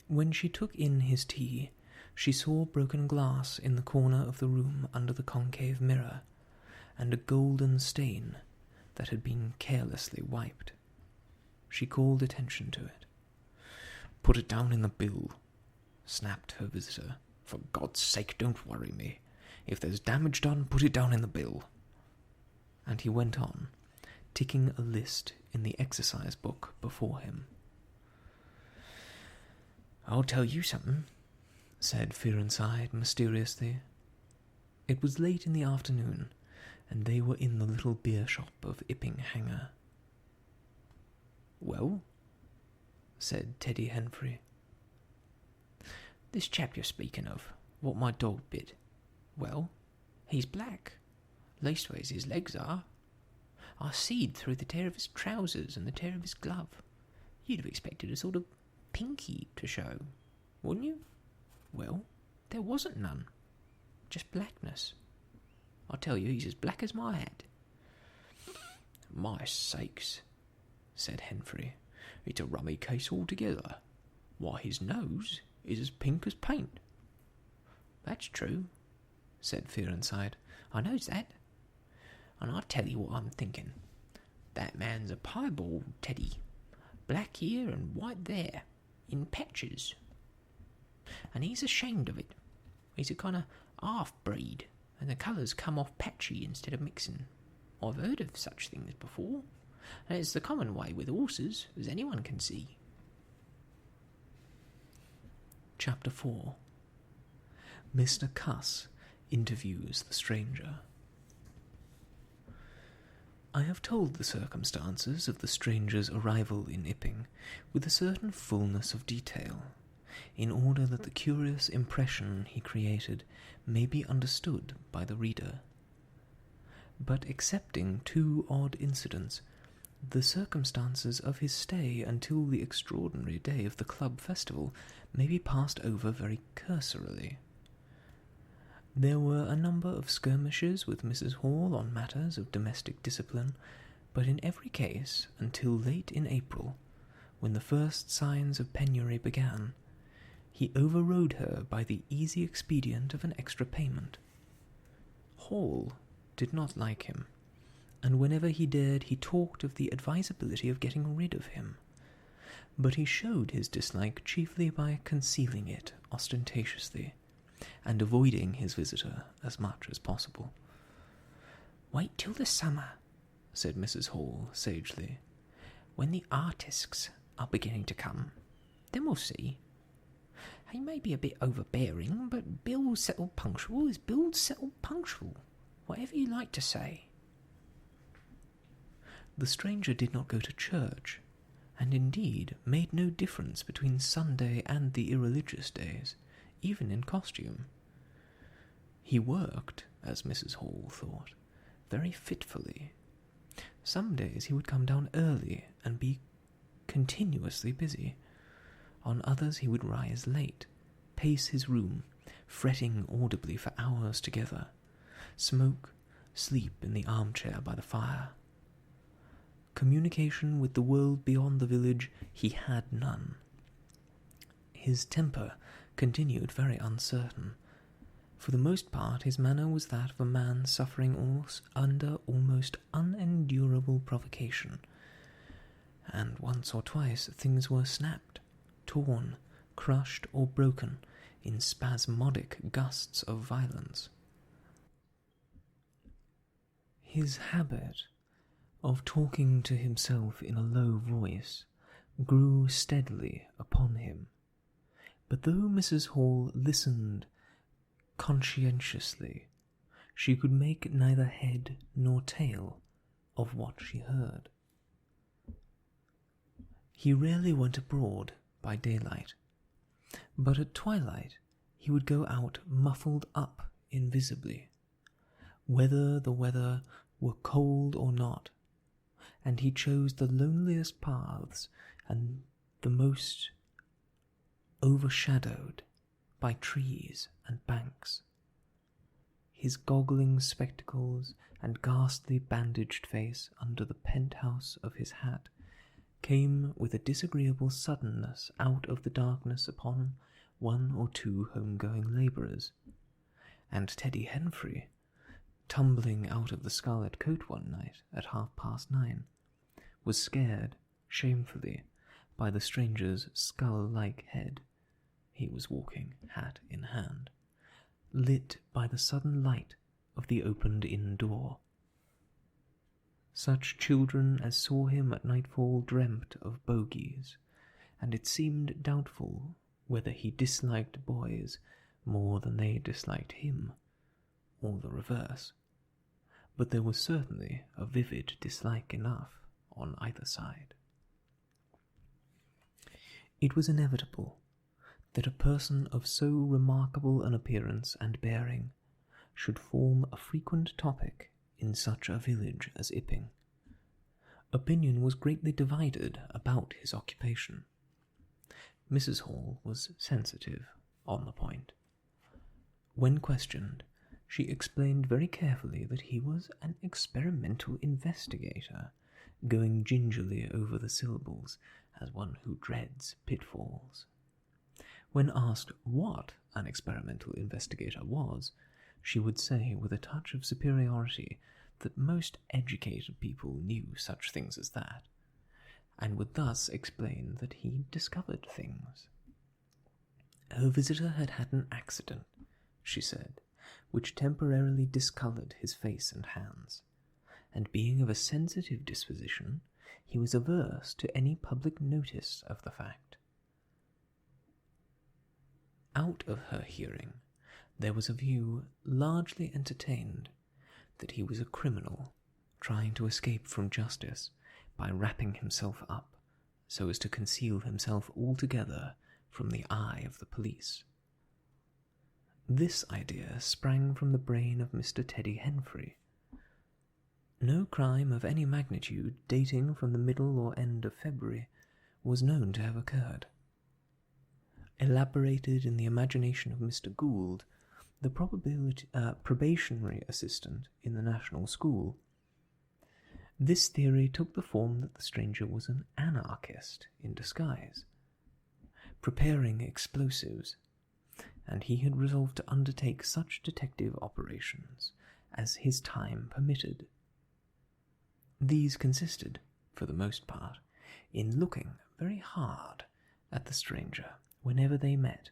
When she took in his tea, she saw broken glass in the corner of the room under the concave mirror, and a golden stain that had been carelessly wiped. She called attention to it. "Put it down in the bill," snapped her visitor. "For God's sake, don't worry me. If there's damage done, put it down in the bill." And he went on, ticking a list in the exercise book before him. "I'll tell you something," said Fearenside mysteriously. It was late in the afternoon, and they were in the little beer shop of Iping Hanger. "Well?" said Teddy Henfrey. "This chap you're speaking of, what my dog bit. Well, he's black. Leastways his legs are. I seed through the tear of his trousers and the tear of his glove. You'd have expected a sort of pinky to show, wouldn't you? Well, there wasn't none. Just blackness. I tell you, he's as black as my hat." "My sakes," said Henfrey, "it's a rummy case altogether. Why, his nose is as pink as paint." "That's true," said Fearenside. "I knows that. And I tell you what I'm thinking. That man's a piebald, Teddy. Black here and white there, in patches. And he's ashamed of it. He's a kind of half-breed, and the colours come off patchy instead of mixing. I've heard of such things before, and it's the common way with horses, as anyone can see." Chapter 4. Mr. Cuss interviews the stranger. I have told the circumstances of the stranger's arrival in Iping with a certain fullness of detail, in order that the curious impression he created may be understood by the reader. But excepting 2 odd incidents, the circumstances of his stay until the extraordinary day of the club festival may be passed over very cursorily. There were a number of skirmishes with Mrs. Hall on matters of domestic discipline, but in every case, until late in April, when the first signs of penury began, he overrode her by the easy expedient of an extra payment. Hall did not like him, and whenever he dared he talked of the advisability of getting rid of him, but he showed his dislike chiefly by concealing it ostentatiously, and avoiding his visitor as much as possible. "Wait till the summer," said Mrs. Hall sagely, "when the artists are beginning to come. Then we'll see. He may be a bit overbearing, but bills settled punctual is bills settled punctual, whatever you like to say." The stranger did not go to church, and indeed made no difference between Sunday and the irreligious days, even in costume. He worked, as Mrs. Hall thought, very fitfully. Some days he would come down early and be continuously busy. On others he would rise late, pace his room, fretting audibly for hours together, smoke, sleep in the armchair by the fire. Communication with the world beyond the village he had none. His temper continued very uncertain. For the most part his manner was that of a man suffering under almost unendurable provocation, and once or twice things were snapped, torn, crushed, or broken in spasmodic gusts of violence. His habit of talking to himself in a low voice grew steadily upon him, but though Mrs. Hall listened conscientiously, she could make neither head nor tail of what she heard. He rarely went abroad by daylight, but at twilight he would go out muffled up invisibly, whether the weather were cold or not, and he chose the loneliest paths and the most overshadowed by trees and banks. His goggling spectacles and ghastly bandaged face under the penthouse of his hat came with a disagreeable suddenness out of the darkness upon 1 or 2 home-going labourers, and Teddy Henfrey, tumbling out of the Scarlet Coat one night at 9:30, was scared shamefully by the stranger's skull-like head (he was walking hat in hand), lit by the sudden light of the opened inn door. Such children as saw him at nightfall dreamt of bogies, and it seemed doubtful whether he disliked boys more than they disliked him, or the reverse, but there was certainly a vivid dislike enough on either side. It was inevitable that a person of so remarkable an appearance and bearing should form a frequent topic in such a village as Iping. Opinion was greatly divided about his occupation. Mrs. Hall was sensitive on the point. When questioned, She explained very carefully that he was an experimental investigator, going gingerly over the syllables as one who dreads pitfalls. When asked what an experimental investigator was, she would say with a touch of superiority that most educated people knew such things as that, and would thus explain that he discovered things. Her visitor had had an accident, she said, which temporarily discoloured his face and hands, and being of a sensitive disposition, he was averse to any public notice of the fact. Out of her hearing, there was a view largely entertained that he was a criminal trying to escape from justice by wrapping himself up so as to conceal himself altogether from the eye of the police. This idea sprang from the brain of Mr. Teddy Henfrey. No crime of any magnitude dating from the middle or end of February was known to have occurred. Elaborated in the imagination of Mr. Gould, the probationary assistant in the National School, this theory took the form that the stranger was an anarchist in disguise, preparing explosives, and he had resolved to undertake such detective operations as his time permitted. These consisted, for the most part, in looking very hard at the stranger whenever they met,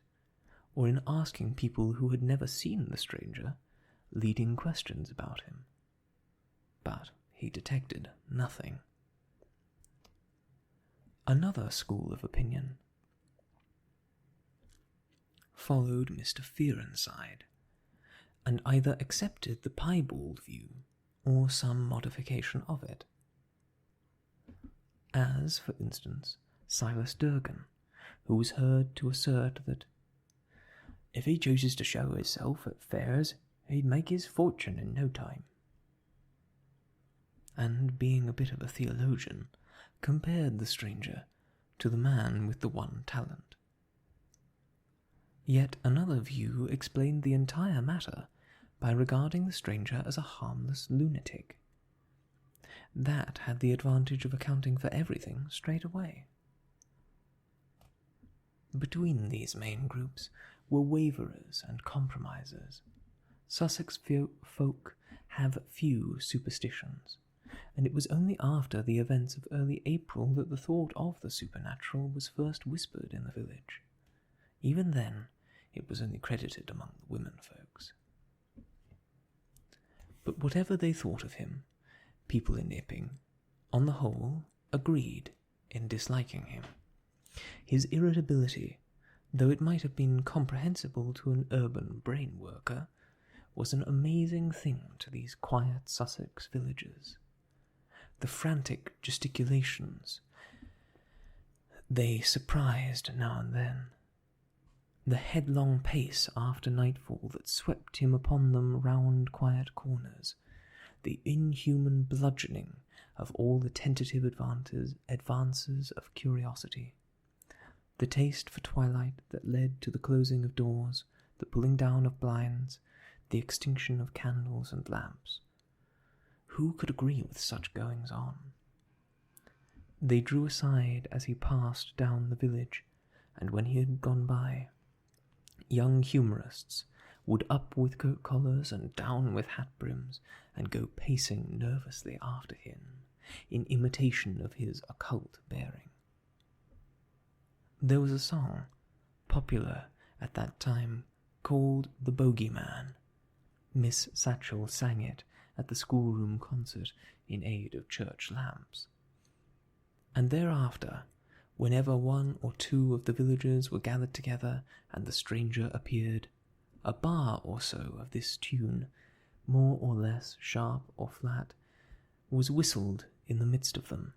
or in asking people who had never seen the stranger leading questions about him. But he detected nothing. Another school of opinion followed Mr. Fearenside, and either accepted the piebald view or some modification of it. As, for instance, Silas Durgan, who was heard to assert that if he chooses to show himself at fairs, he'd make his fortune in no time, and, being a bit of a theologian, compared the stranger to the man with the one talent. Yet another view explained the entire matter by regarding the stranger as a harmless lunatic. That had the advantage of accounting for everything straight away. Between these main groups were waverers and compromisers. Sussex folk have few superstitions, and it was only after the events of early April that the thought of the supernatural was first whispered in the village. Even then, it was only credited among the women folks. But whatever they thought of him, people in Iping, on the whole, agreed in disliking him. His irritability, though it might have been comprehensible to an urban brain worker, was an amazing thing to these quiet Sussex villagers. The frantic gesticulations they surprised now and then, the headlong pace after nightfall that swept him upon them round quiet corners, the inhuman bludgeoning of all the tentative advances of curiosity, the taste for twilight that led to the closing of doors, the pulling down of blinds, the extinction of candles and lamps. Who could agree with such goings-on? They drew aside as he passed down the village, and when he had gone by, young humourists would up with coat collars and down with hat brims, and go pacing nervously after him, in imitation of his occult bearing. There was a song, popular at that time, called The Bogeyman. Miss Satchel sang it at the schoolroom concert in aid of church lamps. And thereafter, whenever one or two of the villagers were gathered together and the stranger appeared, a bar or so of this tune, more or less sharp or flat, was whistled in the midst of them.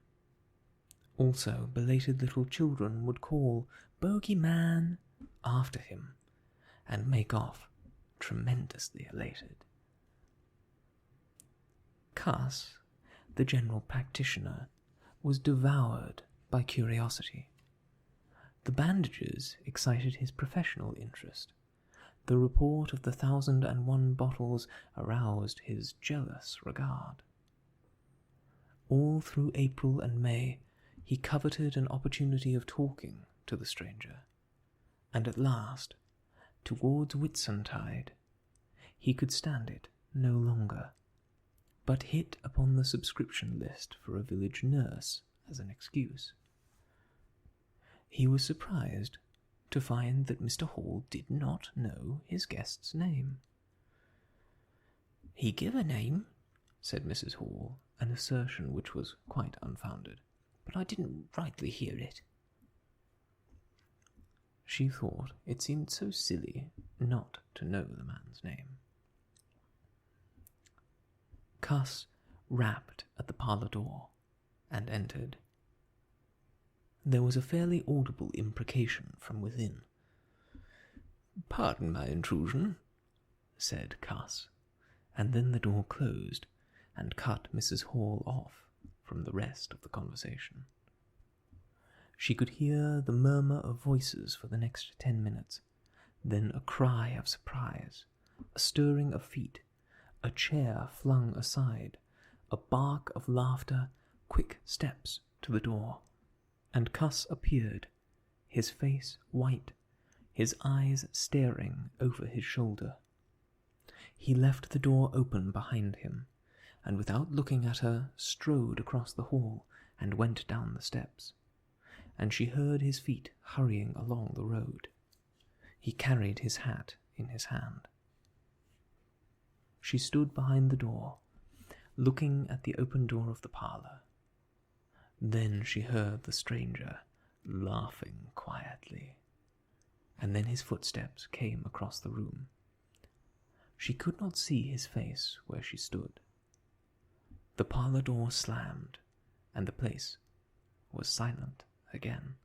Also, belated little children would call "Bogeyman" after him, and make off, tremendously elated. Cuss, the general practitioner, was devoured by curiosity. The bandages excited his professional interest. The report of the 1,001 bottles aroused his jealous regard. All through April and May, he coveted an opportunity of talking to the stranger, and at last, towards Whitsuntide, he could stand it no longer, but hit upon the subscription list for a village nurse as an excuse. He was surprised to find that Mr. Hall did not know his guest's name. "He give a name," said Mrs. Hall, an assertion which was quite unfounded, "but I didn't rightly hear it." She thought it seemed so silly not to know the man's name. Cuss rapped at the parlour door and entered. There was a fairly audible imprecation from within. "Pardon my intrusion," said Cuss, and then the door closed and cut Mrs. Hall off from the rest of the conversation. She could hear the murmur of voices for the next 10 minutes, then a cry of surprise, a stirring of feet, a chair flung aside, a bark of laughter, quick steps to the door, and Cuss appeared, his face white, his eyes staring over his shoulder. He left the door open behind him, and without looking at her, strode across the hall and went down the steps, and she heard his feet hurrying along the road. He carried his hat in his hand. She stood behind the door, looking at the open door of the parlour. Then she heard the stranger laughing quietly, and then his footsteps came across the room. She could not see his face where she stood. The parlour door slammed, and the place was silent again.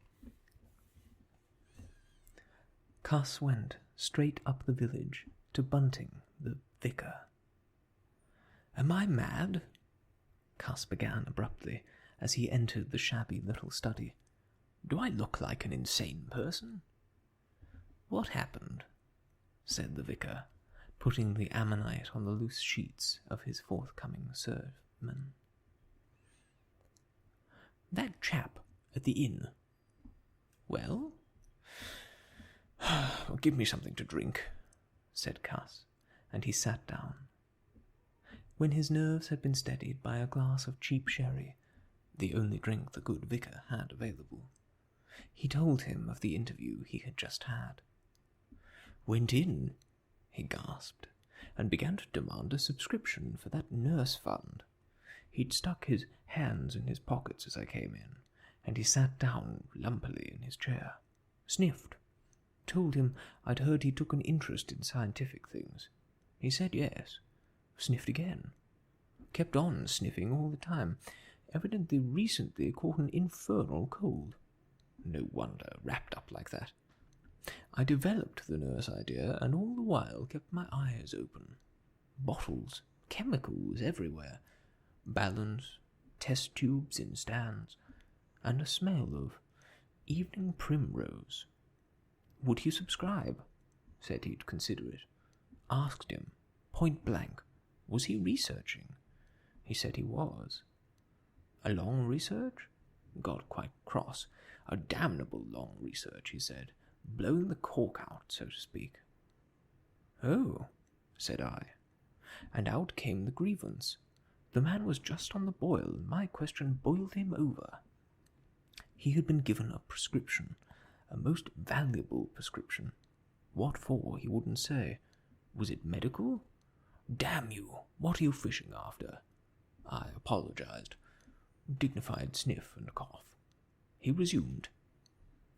Cuss went straight up the village to Bunting, the vicar. "Am I mad?" Cuss began abruptly as he entered the shabby little study. "Do I look like an insane person?" "What happened?" said the vicar, putting the ammonite on the loose sheets of his forthcoming sermon. "That chap at the inn." "Well?" "Give me something to drink," said Cuss, and he sat down. When his nerves had been steadied by a glass of cheap sherry, the only drink the good vicar had available, he told him of the interview he had just had. "Went in," he gasped, "and began to demand a subscription for that nurse fund. He'd stuck his hands in his pockets as I came in, and he sat down lumpily in his chair. Sniffed. Told him I'd heard he took an interest in scientific things. He said yes. Sniffed again. Kept on sniffing all the time. Evidently recently caught an infernal cold. No wonder, wrapped up like that. I developed the nurse idea, and all the while kept my eyes open. Bottles, chemicals everywhere. Balance, test tubes in stands, and a smell of evening primrose. Would he subscribe? Said he'd consider it. Asked him, point blank, was he researching? He said he was. A long research? Got quite cross. A damnable long research, he said. Blowing the cork out, so to speak. Oh, said I. And out came the grievance. The man was just on the boil, and my question boiled him over. He had been given a prescription, a most valuable prescription. What for, he wouldn't say. Was it medical? Damn you, what are you fishing after? I apologized. Dignified sniff and cough. He resumed.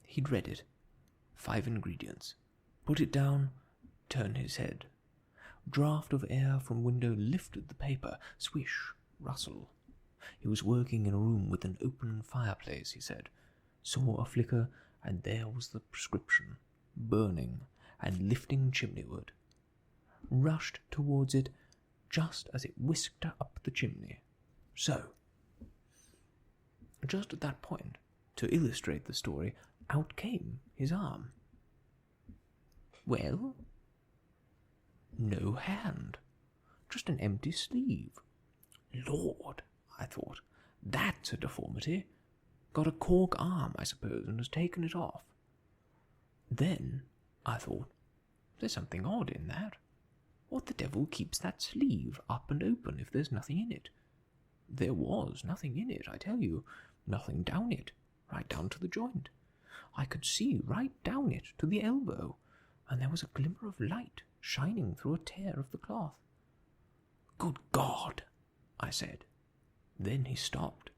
He'd read it. 5 ingredients. Put it down, turned his head. Draught of air from window lifted the paper. Swish, rustle. He was working in a room with an open fireplace, he said. Saw a flicker, and there was the prescription, burning and lifting chimneyward. Rushed towards it just as it whisked up the chimney. So. Just at that point, to illustrate the story, out came his arm. Well? No hand. Just an empty sleeve. Lord, I thought, that's a deformity. Got a cork arm, I suppose, and has taken it off. Then, I thought, there's something odd in that. What the devil keeps that sleeve up and open if there's nothing in it? There was nothing in it, I tell you. Nothing down it, right down to the joint. I could see right down it to the elbow, and there was a glimmer of light shining through a tear of the cloth. Good God, I said. Then he stopped,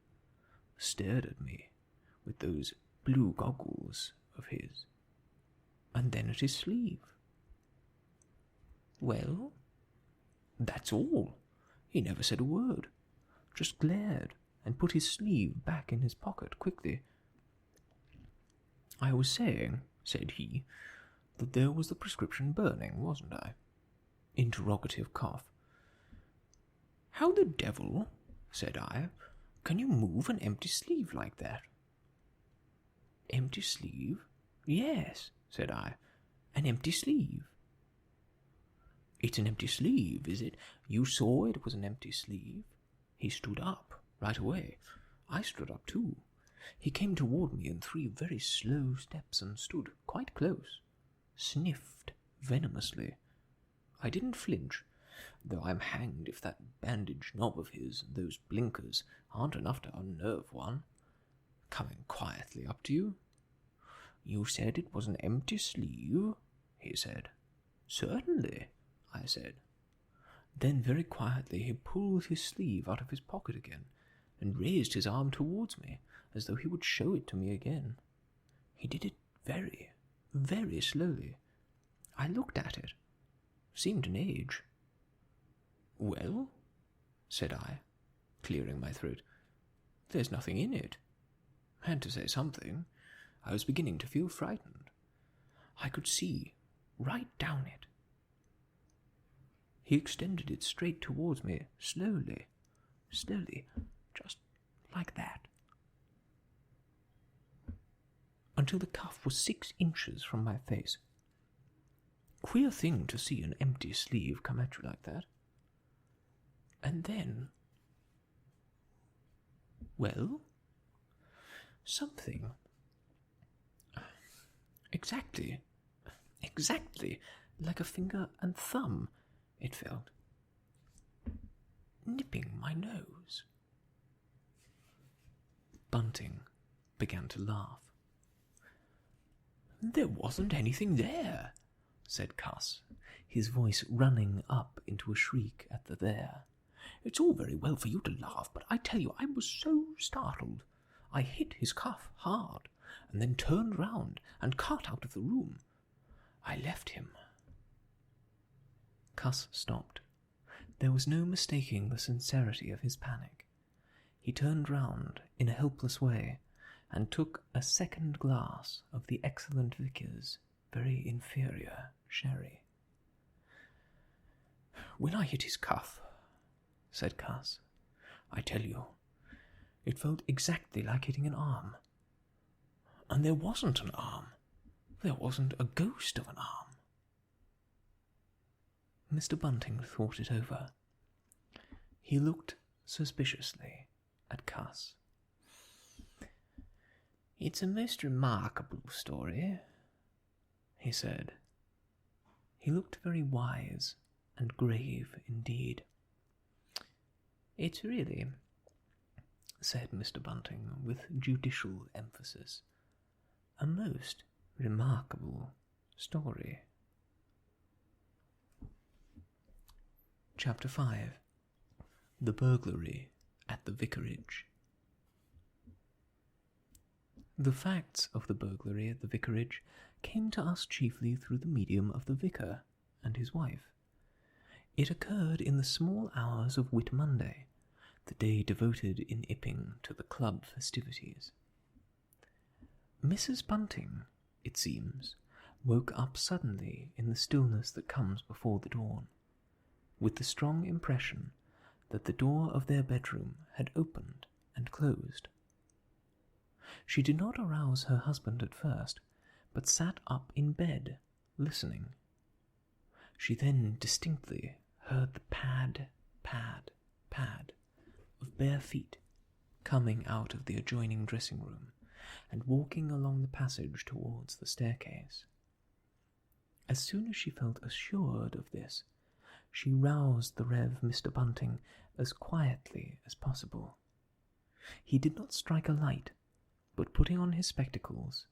stared at me with those blue goggles of his, and then at his sleeve. Well, that's all. He never said a word, just glared and put his sleeve back in his pocket quickly. I was saying, said he, that there was the prescription burning, wasn't I? Interrogative cough. How the devil, said I, can you move an empty sleeve like that? Empty sleeve? Yes, said I, an empty sleeve. It's an empty sleeve, is it? You saw it was an empty sleeve? He stood up right away. I stood up too. He came toward me in 3 very slow steps and stood quite close, sniffed venomously. I didn't flinch, though I'm hanged if that bandage knob of his and those blinkers aren't enough to unnerve one. Coming quietly up to you. You said it was an empty sleeve, he said. Certainly, I said. Then very quietly he pulled his sleeve out of his pocket again and raised his arm towards me as though he would show it to me again. He did it very, very slowly. I looked at it. Seemed an age. Well, said I, clearing my throat, there's nothing in it. Had to say something. I was beginning to feel frightened. I could see right down it. He extended it straight towards me, slowly, just like that, until the cuff was 6 inches from my face. Queer thing to see an empty sleeve come at you like that. And then, well, something. Exactly like a finger and thumb, it felt, nipping my nose. Bunting began to laugh. There wasn't anything there, said Cuss, his voice running up into a shriek at the there. It's all very well for you to laugh, but I tell you I was so startled. I hit his cuff hard, and then turned round and cut out of the room. I left him. Cuss stopped. There was no mistaking the sincerity of his panic. He turned round in a helpless way and took a second glass of the excellent Vicar's very inferior sherry. When I hit his cuff, said Cuss, I tell you, it felt exactly like hitting an arm. And there wasn't an arm. There wasn't a ghost of an arm. Mr. Bunting thought it over. He looked suspiciously at Cuss. It's a most remarkable story, he said. He looked very wise and grave indeed. It really, said Mr. Bunting with judicial emphasis, a most remarkable story. Chapter 5. The Burglary at the Vicarage. The facts of the burglary at the Vicarage came to us chiefly through the medium of the vicar and his wife. It occurred in the small hours of Whit Monday, the day devoted in Iping to the club festivities. Mrs. Bunting, it seems, woke up suddenly in the stillness that comes before the dawn, with the strong impression that the door of their bedroom had opened and closed. She did not arouse her husband at first, but sat up in bed, listening. She then distinctly heard the pad, pad, pad of bare feet coming out of the adjoining dressing room and walking along the passage towards the staircase. As soon as she felt assured of this, she roused the Rev. Mr. Bunting as quietly as possible. He did not strike a light, but putting on his spectacles,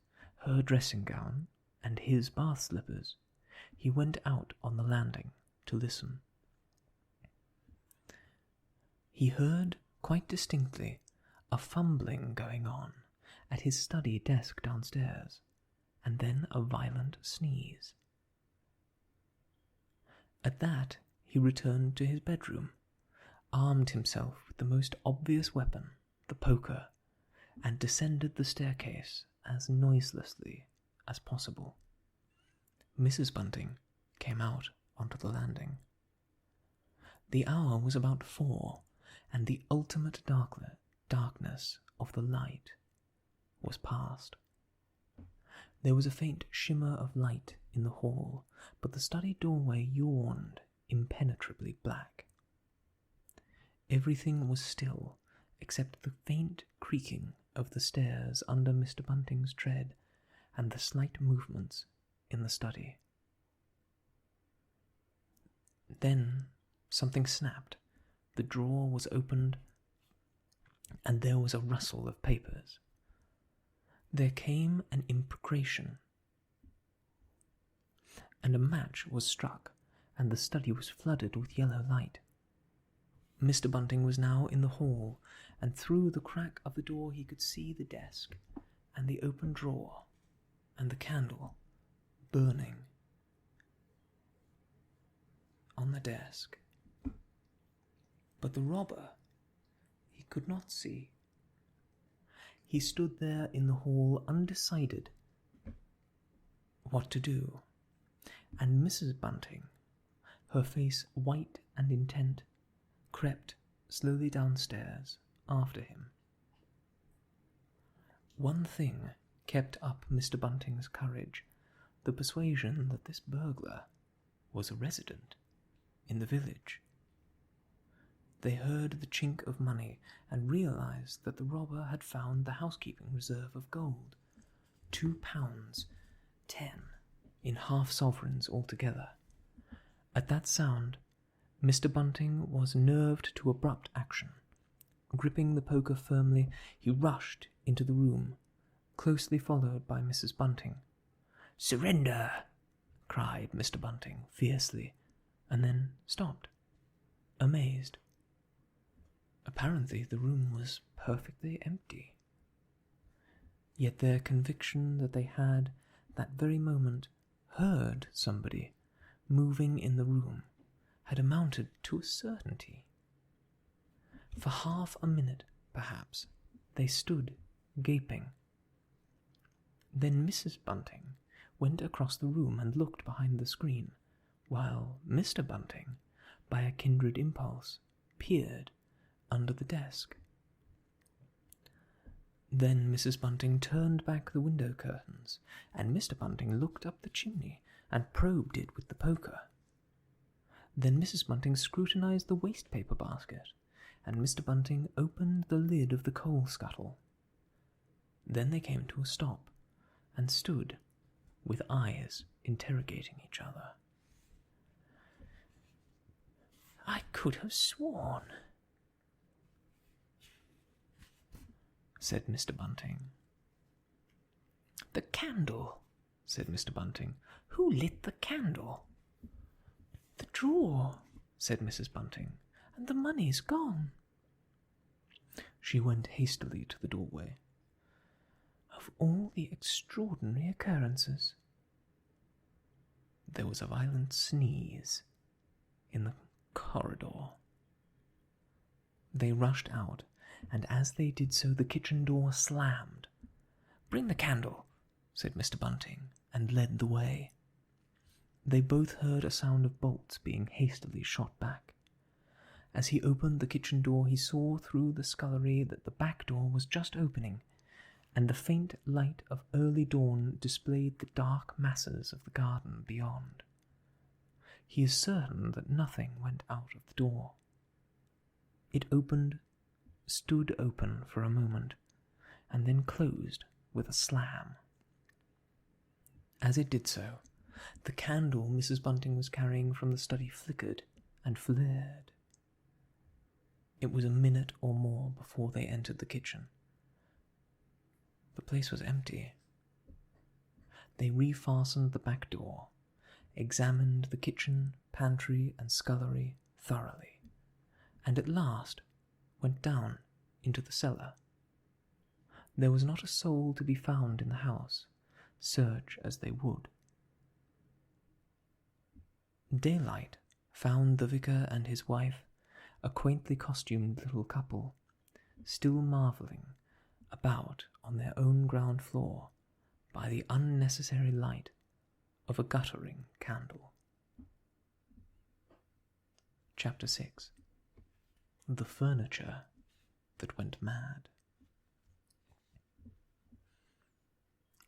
her dressing gown, and his bath slippers, he went out on the landing to listen. He heard quite distinctly a fumbling going on at his study desk downstairs, and then a violent sneeze. At that, he returned to his bedroom, armed himself with the most obvious weapon, the poker, and descended the staircase as noiselessly as possible. Mrs. Bunting came out onto the landing. The hour was about 4, and the ultimate darkness of the light was past. There was a faint shimmer of light in the hall, but the study doorway yawned impenetrably black. Everything was still, except the faint creaking of the stairs under Mr. Bunting's tread and the slight movements in the study. Then something snapped, the drawer was opened, and there was a rustle of papers. There came an imprecation, and a match was struck, and the study was flooded with yellow light. Mr. Bunting was now in the hall, and through the crack of the door he could see the desk, and the open drawer, and the candle burning on the desk. But the robber he could not see. He stood there in the hall undecided what to do, and Mrs. Bunting, her face white and intent, crept slowly downstairs after him. One thing kept up Mr. Bunting's courage, the persuasion that this burglar was a resident in the village. They heard the chink of money and realized that the robber had found the housekeeping reserve of gold, £2.10 in half-sovereigns altogether. At that sound, Mr. Bunting was nerved to abrupt action. Gripping the poker firmly, he rushed into the room, closely followed by Mrs. Bunting. "Surrender!" cried Mr. Bunting fiercely, and then stopped, amazed. Apparently the room was perfectly empty. Yet their conviction that they had, that very moment, heard somebody moving in the room had amounted to a certainty. For half a minute, perhaps, they stood gaping. Then Mrs. Bunting went across the room and looked behind the screen, while Mr. Bunting, by a kindred impulse, peered under the desk. Then Mrs. Bunting turned back the window curtains, and Mr. Bunting looked up the chimney and probed it with the poker. Then Mrs. Bunting scrutinized the waste-paper basket, and Mr. Bunting opened the lid of the coal scuttle. Then they came to a stop, and stood, with eyes interrogating each other. "I could have sworn," said Mr. Bunting. "The candle," said Mr. Bunting. "Who lit the candle?" "The drawer," said Mrs. Bunting, "and the money's gone." She went hastily to the doorway. Of all the extraordinary occurrences. There was a violent sneeze in the corridor. They rushed out, and as they did so the kitchen door slammed. "Bring the candle," said Mr. Bunting, and led the way. They both heard a sound of bolts being hastily shot back. As he opened the kitchen door, he saw through the scullery that the back door was just opening, and the faint light of early dawn displayed the dark masses of the garden beyond. he is certain that nothing went out of the door. It stood open for a moment, and then closed with a slam. As it did so, the candle Mrs. Bunting was carrying from the study flickered and flared. It was a minute or more before they entered the kitchen. The place was empty. They refastened the back door, examined the kitchen, pantry, and scullery thoroughly, and at last went down into the cellar. There was not a soul to be found in the house, search as they would. Daylight found the vicar and his wife, a quaintly costumed little couple, still marvelling about on their own ground floor by the unnecessary light of a guttering candle. Chapter 6. The Furniture That Went Mad.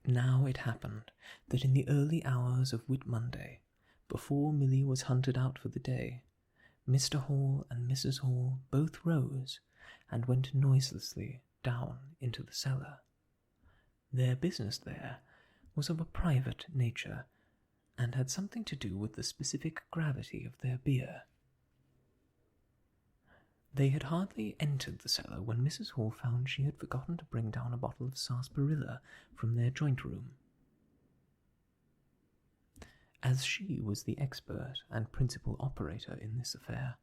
Now it happened that in the early hours of Whit Monday, before Milly was hunted out for the day, Mr. Hall and Mrs. Hall both rose and went noiselessly down into the cellar. Their business there was of a private nature, and had something to do with the specific gravity of their beer. They had hardly entered the cellar when Mrs. Hall found she had forgotten to bring down a bottle of sarsaparilla from their joint room. As she was the expert and principal operator in this affair,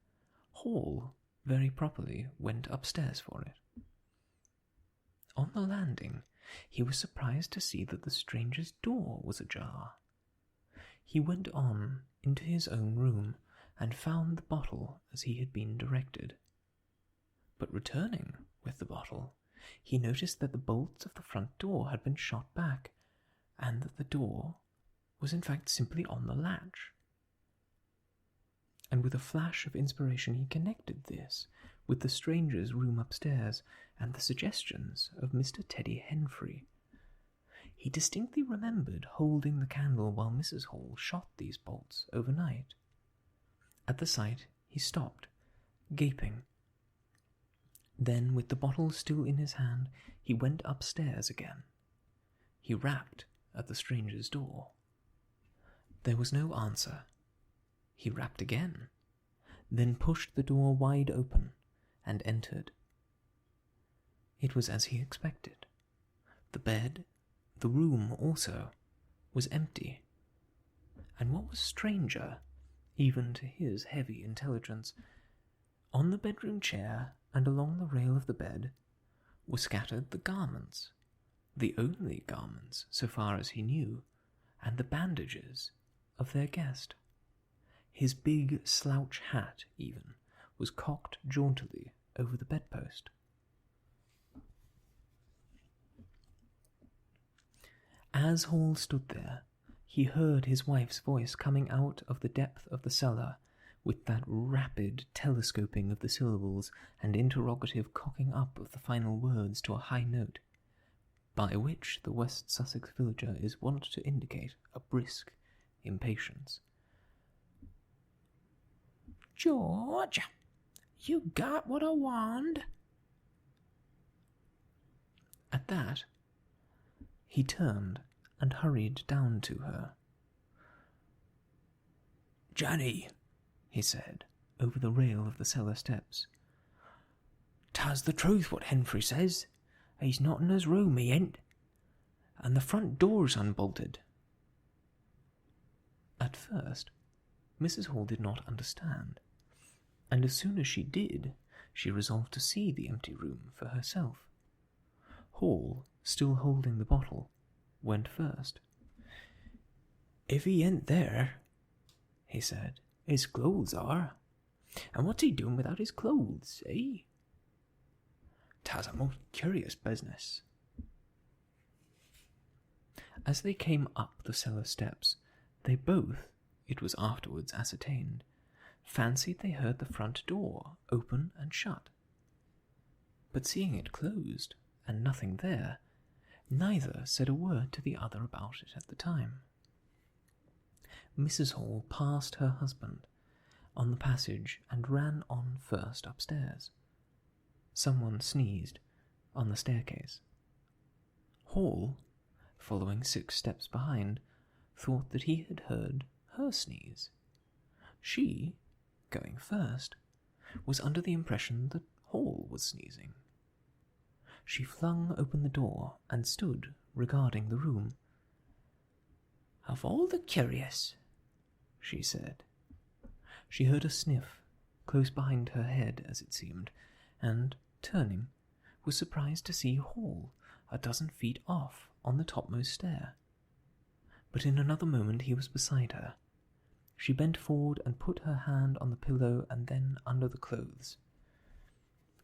Hall very properly went upstairs for it. On the landing, he was surprised to see that the stranger's door was ajar. He went on into his own room and found the bottle as he had been directed. But returning with the bottle, he noticed that the bolts of the front door had been shot back, and that the door was in fact simply on the latch. And with a flash of inspiration he connected this with the stranger's room upstairs and the suggestions of Mr. Teddy Henfrey. He distinctly remembered holding the candle while Mrs. Hall shot these bolts overnight. At the sight he stopped, gaping. Then, with the bottle still in his hand, he went upstairs again. He rapped at the stranger's door. There was no answer. He rapped again, then pushed the door wide open and entered. It was as he expected. The bed, the room also, was empty. And what was stranger, even to his heavy intelligence, on the bedroom chair and along the rail of the bed were scattered the garments, the only garments, so far as he knew, and the bandages of their guest. His big slouch hat, even, was cocked jauntily over the bedpost. As Hall stood there, he heard his wife's voice coming out of the depth of the cellar, with that rapid telescoping of the syllables and interrogative cocking up of the final words to a high note, by which the West Sussex villager is wont to indicate a brisk impatience. "George, you got what I want?" At that, he turned and hurried down to her. "Johnny," he said, over the rail of the cellar steps, "'tas the truth what Henfrey says. He's not in his room, he ain't, and the front door's unbolted." At first, Mrs. Hall did not understand, and as soon as she did, she resolved to see the empty room for herself. Hall, still holding the bottle, went first. "If he ain't there," he said, "his clothes are. And what's he doing without his clothes, eh? 'Tas a most curious business." As they came up the cellar steps, they both, it was afterwards ascertained, fancied they heard the front door open and shut. But seeing it closed, and nothing there, neither said a word to the other about it at the time. Mrs. Hall passed her husband on the passage and ran on first upstairs. Someone sneezed on the staircase. Hall, following 6 steps behind, thought that he had heard her sneeze. She, going first, was under the impression that Hall was sneezing. She flung open the door and stood regarding the room. "Of all the curious," she said. She heard a sniff, close behind her head as it seemed, and, turning, was surprised to see Hall a dozen feet off on the topmost stair. But in another moment he was beside her. She bent forward and put her hand on the pillow and then under the clothes.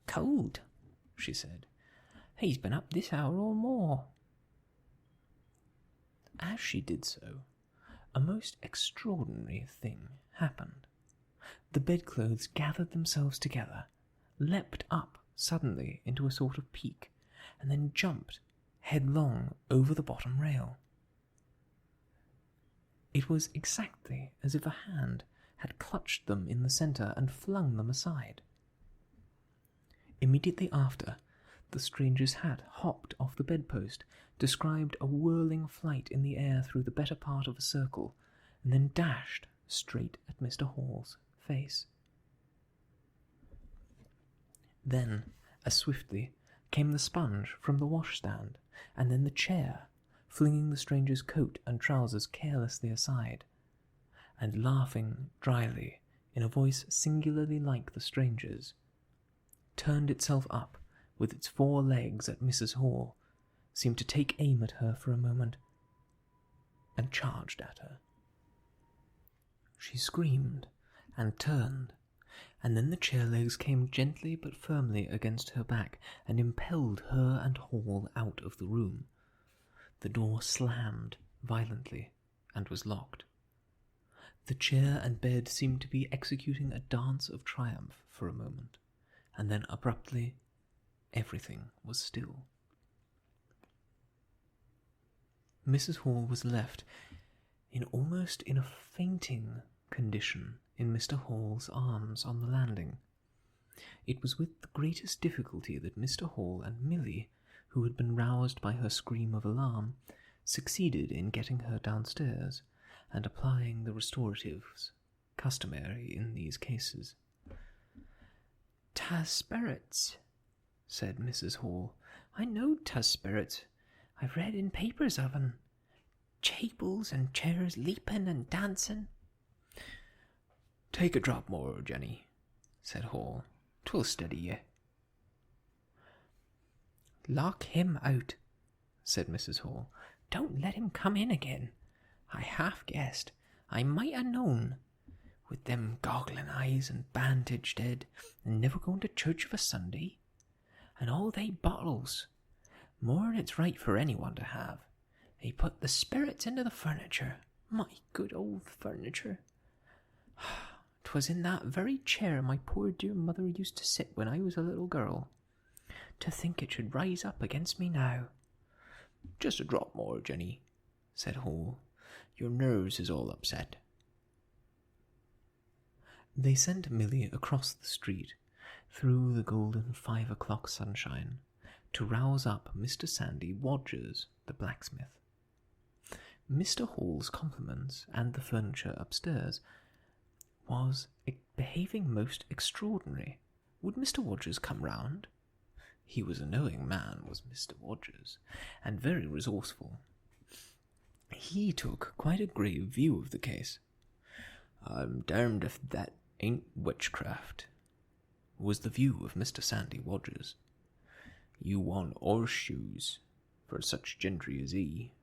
"Cold," she said. "He's been up this hour or more." As she did so, a most extraordinary thing happened. The bedclothes gathered themselves together, leapt up suddenly into a sort of peak, and then jumped headlong over the bottom rail. It was exactly as if a hand had clutched them in the centre and flung them aside. Immediately after, the stranger's hat hopped off the bedpost, described a whirling flight in the air through the better part of a circle, and then dashed straight at Mr. Hall's face. Then, as swiftly, came the sponge from the washstand, and then the chair, flinging the stranger's coat and trousers carelessly aside, and laughing dryly in a voice singularly like the stranger's, turned itself up with its 4 legs at Mrs. Hall, seemed to take aim at her for a moment, and charged at her. She screamed and turned, and then the chair legs came gently but firmly against her back and impelled her and Hall out of the room. The door slammed violently and was locked. The chair and bed seemed to be executing a dance of triumph for a moment, and then abruptly everything was still. Mrs. Hall was left almost in a fainting condition in Mr. Hall's arms on the landing. It was with the greatest difficulty that Mr. Hall and Milly, who had been roused by her scream of alarm, succeeded in getting her downstairs and applying the restoratives customary in these cases. "'Twas spirits," said Mrs. Hall. "I know 'twas spirits. I've read in papers of 'en. Tables and chairs leaping and dancing." "Take a drop more, Jenny," said Hall. "'Twill steady ye." "Lock him out," said Mrs. Hall. "Don't let him come in again. I half guessed. I might ha' known. With them goggling eyes and bandaged head, and never going to church of a Sunday. And all they bottles. More'n it's right for anyone to have. They put the spirits into the furniture. My good old furniture. 'Twas in that very chair my poor dear mother used to sit when I was a little girl. To think it should rise up against me now." "Just a drop more, Jenny," said Hall. "Your nerves is all upset." They sent Milly across the street, through the golden 5 o'clock sunshine, to rouse up Mr. Sandy Wodgers, the blacksmith. Mr. Hall's compliments and the furniture upstairs was behaving most extraordinary. Would Mr. Wodgers come round? He was a knowing man, was Mr. Wodgers, and very resourceful. He took quite a grave view of the case. "I'm damned if that ain't witchcraft," was the view of Mr. Sandy Wodgers. "You want horseshoes for such gentry as he."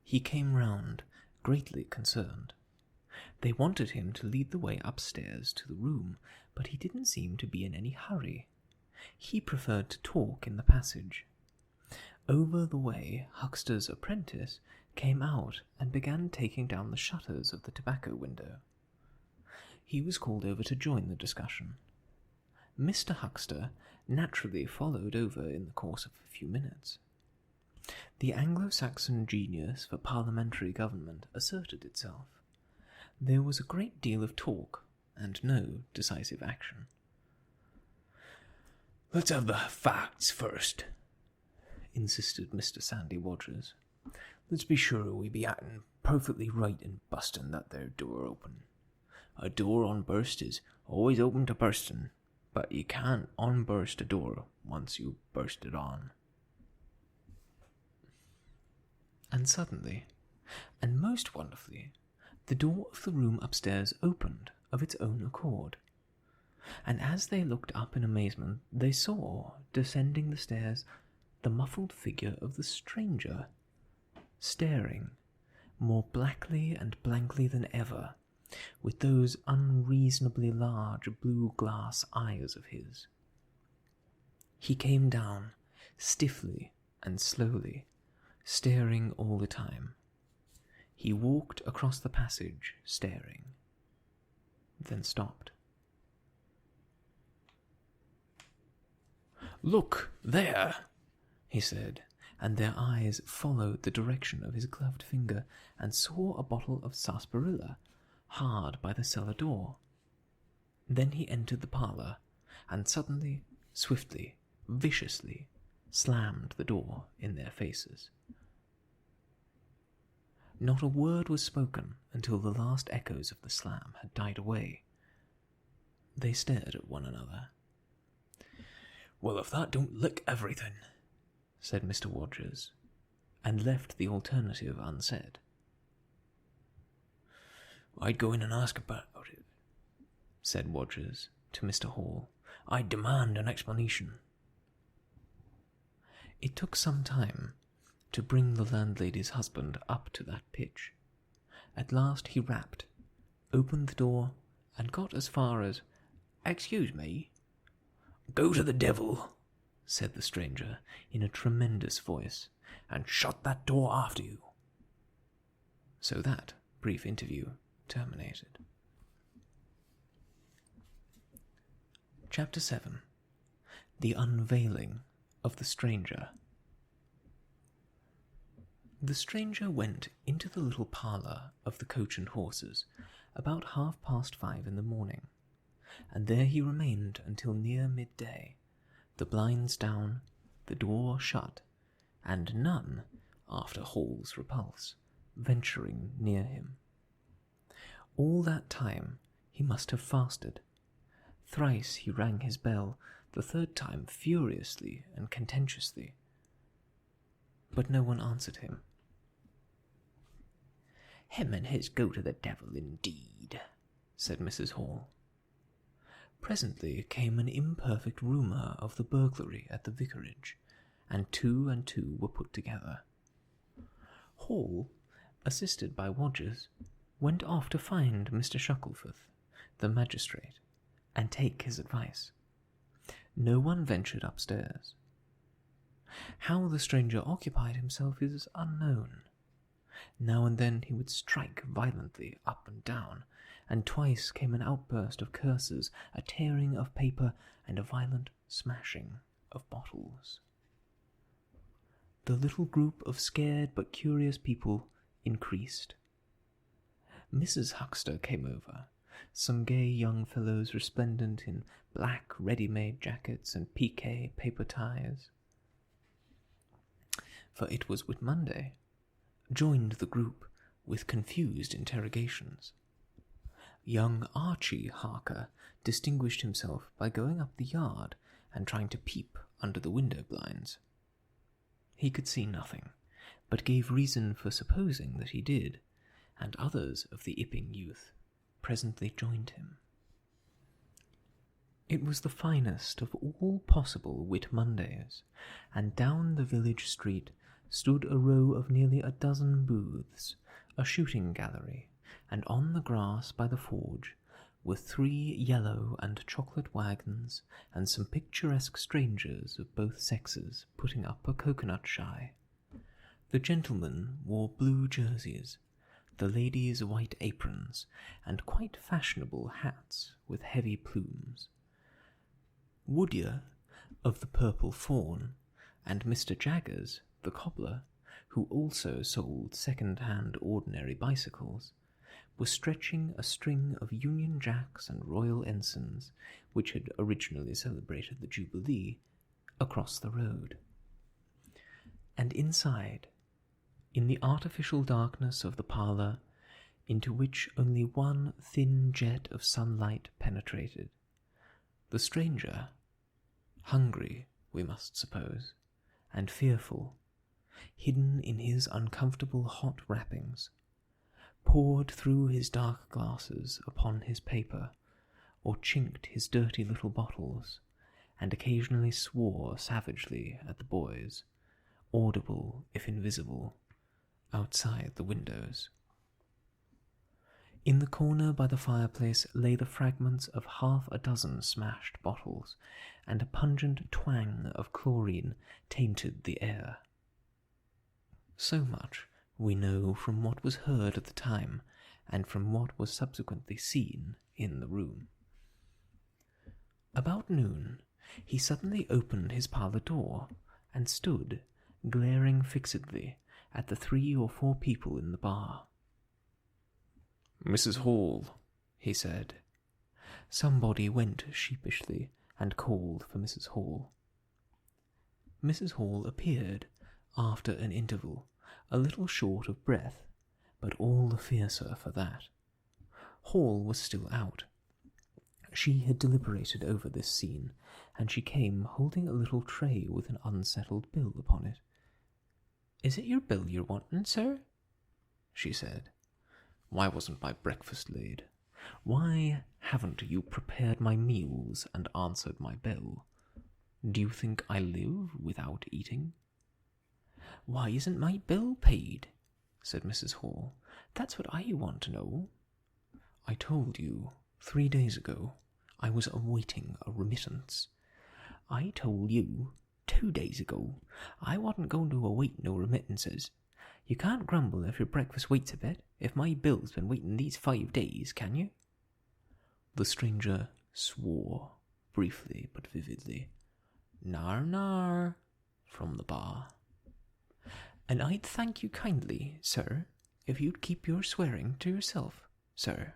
He came round, greatly concerned. They wanted him to lead the way upstairs to the room, but he didn't seem to be in any hurry. He preferred to talk in the passage. Over the way, Huckster's apprentice came out and began taking down the shutters of the tobacco window. He was called over to join the discussion. Mr. Huckster naturally followed over in the course of a few minutes. The Anglo-Saxon genius for parliamentary government asserted itself. There was a great deal of talk, and no decisive action. "Let's have the facts first," insisted Mr. Sandy Wadgers. "Let's be sure we be acting perfectly right in busting that there door open. A door on burst is always open to bursting, but you can't unburst a door once you burst it on." And suddenly, and most wonderfully, the door of the room upstairs opened of its own accord. And as they looked up in amazement, they saw, descending the stairs, the muffled figure of the stranger, staring, more blackly and blankly than ever, with those unreasonably large blue glass eyes of his. He came down, stiffly and slowly, staring all the time. He walked across the passage, staring, then stopped. "Look, there," he said, and their eyes followed the direction of his gloved finger and saw a bottle of sarsaparilla hard by the cellar door. Then he entered the parlour, and suddenly, swiftly, viciously, slammed the door in their faces. Not a word was spoken until the last echoes of the slam had died away. They stared at one another. "Well, if that don't lick everything," said Mr. Wadgers, and left the alternative unsaid. "I'd go in and ask about it," said Wadgers to Mr. Hall. "I'd demand an explanation." It took some time to bring the landlady's husband up to that pitch. At last he rapped, opened the door, and got as far as, "Excuse me." "Go to the devil," said the stranger in a tremendous voice, "and shut that door after you." So that brief interview terminated. Chapter 7. The Unveiling of the Stranger. The stranger went into the little parlour of the Coach and Horses about 5:30 in the morning, and there he remained until near midday, the blinds down, the door shut, and none, after Hall's repulse, venturing near him. All that time he must have fasted. Thrice he rang his bell, the third time furiously and contentiously, but no one answered him. "Him and his go to the devil, indeed," said Mrs. Hall. Presently came an imperfect rumour of the burglary at the Vicarage, and two were put together. Hall, assisted by Wadgers, went off to find Mr. Shackleford, the magistrate, and take his advice. No one ventured upstairs. How the stranger occupied himself is unknown. Now and then he would strike violently up and down, and twice came an outburst of curses, a tearing of paper, and a violent smashing of bottles. The little group of scared but curious people increased. Mrs. Huxter came over, some gay young fellows resplendent in black ready-made jackets and piqué paper ties, for it was Whit Monday, joined the group with confused interrogations. Young Archie Harker distinguished himself by going up the yard and trying to peep under the window blinds. He could see nothing, but gave reason for supposing that he did, and others of the Iping youth presently joined him. It was the finest of all possible Whit Mondays, and down the village street stood a row of nearly a dozen booths, a shooting gallery, and on the grass by the forge were 3 yellow and chocolate wagons and some picturesque strangers of both sexes putting up a coconut shy. The gentlemen wore blue jerseys, the ladies white aprons, and quite fashionable hats with heavy plumes. Woodyer, of the Purple Fawn, and Mr. Jaggers, the cobbler, who also sold second-hand ordinary bicycles, was stretching a string of Union Jacks and Royal Ensigns, which had originally celebrated the Jubilee, across the road. And inside, in the artificial darkness of the parlour, into which only one thin jet of sunlight penetrated, the stranger, hungry, we must suppose, and fearful, hidden in his uncomfortable hot wrappings, pored through his dark glasses upon his paper, or chinked his dirty little bottles, and occasionally swore savagely at the boys, audible if invisible, outside the windows. In the corner by the fireplace lay the fragments of 6 smashed bottles, and a pungent twang of chlorine tainted the air. So much we know from what was heard at the time, and from what was subsequently seen in the room. About noon, he suddenly opened his parlour door, and stood, glaring fixedly, at the 3 or 4 people in the bar. "Mrs. Hall," he said. Somebody went sheepishly and called for Mrs. Hall. Mrs. Hall appeared, after an interval, a little short of breath, but all the fiercer for that. Hall was still out. She had deliberated over this scene, and she came holding a little tray with an unsettled bill upon it. "Is it your bill you're wanting, sir?" she said. "Why wasn't my breakfast laid? Why haven't you prepared my meals and answered my bell? Do you think I live without eating?" "Why isn't my bill paid?" said Mrs. Hall. "That's what I want to know." "I told you 3 days ago I was awaiting a remittance." "I told you 2 days ago I wasn't going to await no remittances. You can't grumble if your breakfast waits a bit, if my bill's been waiting these 5 days, can you?" The stranger swore, briefly but vividly. "Nar, nar," from the bar. "And I'd thank you kindly, sir, if you'd keep your swearing to yourself, sir."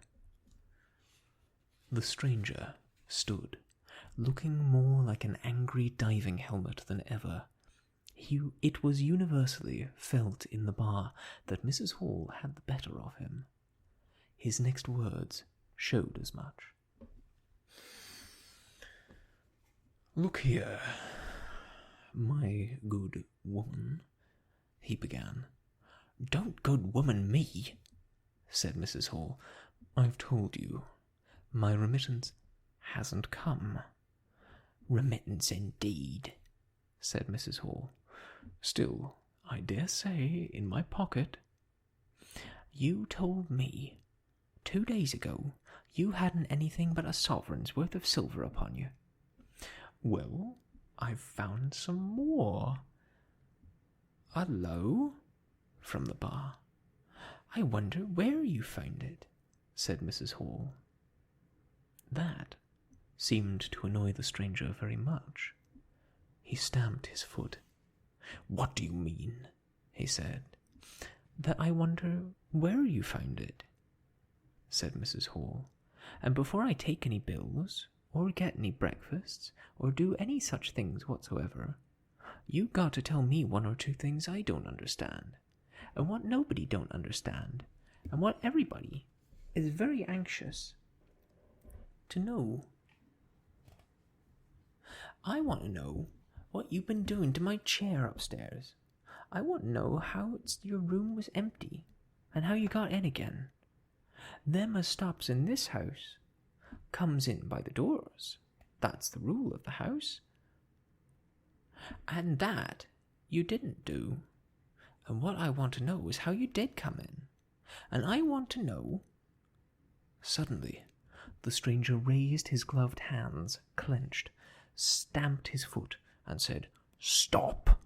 The stranger stood, looking more like an angry diving helmet than ever. It was universally felt in the bar that Mrs. Hall had the better of him. His next words showed as much. "Look here, my good woman," he began. "Don't good woman me," said Mrs. Hall. "I've told you, my remittance hasn't come." "Remittance indeed," said Mrs. Hall. "Still, I dare say in my pocket." "You told me 2 days ago you hadn't anything but a sovereign's worth of silver upon you." "Well, I've found some more." "Hullo," from the bar. "I wonder where you found it," said Mrs. Hall. That seemed to annoy the stranger very much. He stamped his foot. "What do you mean?" he said. "That I wonder where you found it," said Mrs. Hall. "And before I take any bills, or get any breakfasts, or do any such things whatsoever, you got to tell me 1 or 2 things I don't understand, and what nobody don't understand, and what everybody is very anxious to know. I want to know what you've been doing to my chair upstairs. I want to know how your room was empty, and how you got in again. Them as stops in this house comes in by the doors. That's the rule of the house. And that you didn't do. And what I want to know is how you did come in. And I want to know..." Suddenly, the stranger raised his gloved hands, clenched, stamped his foot, and said, "Stop!"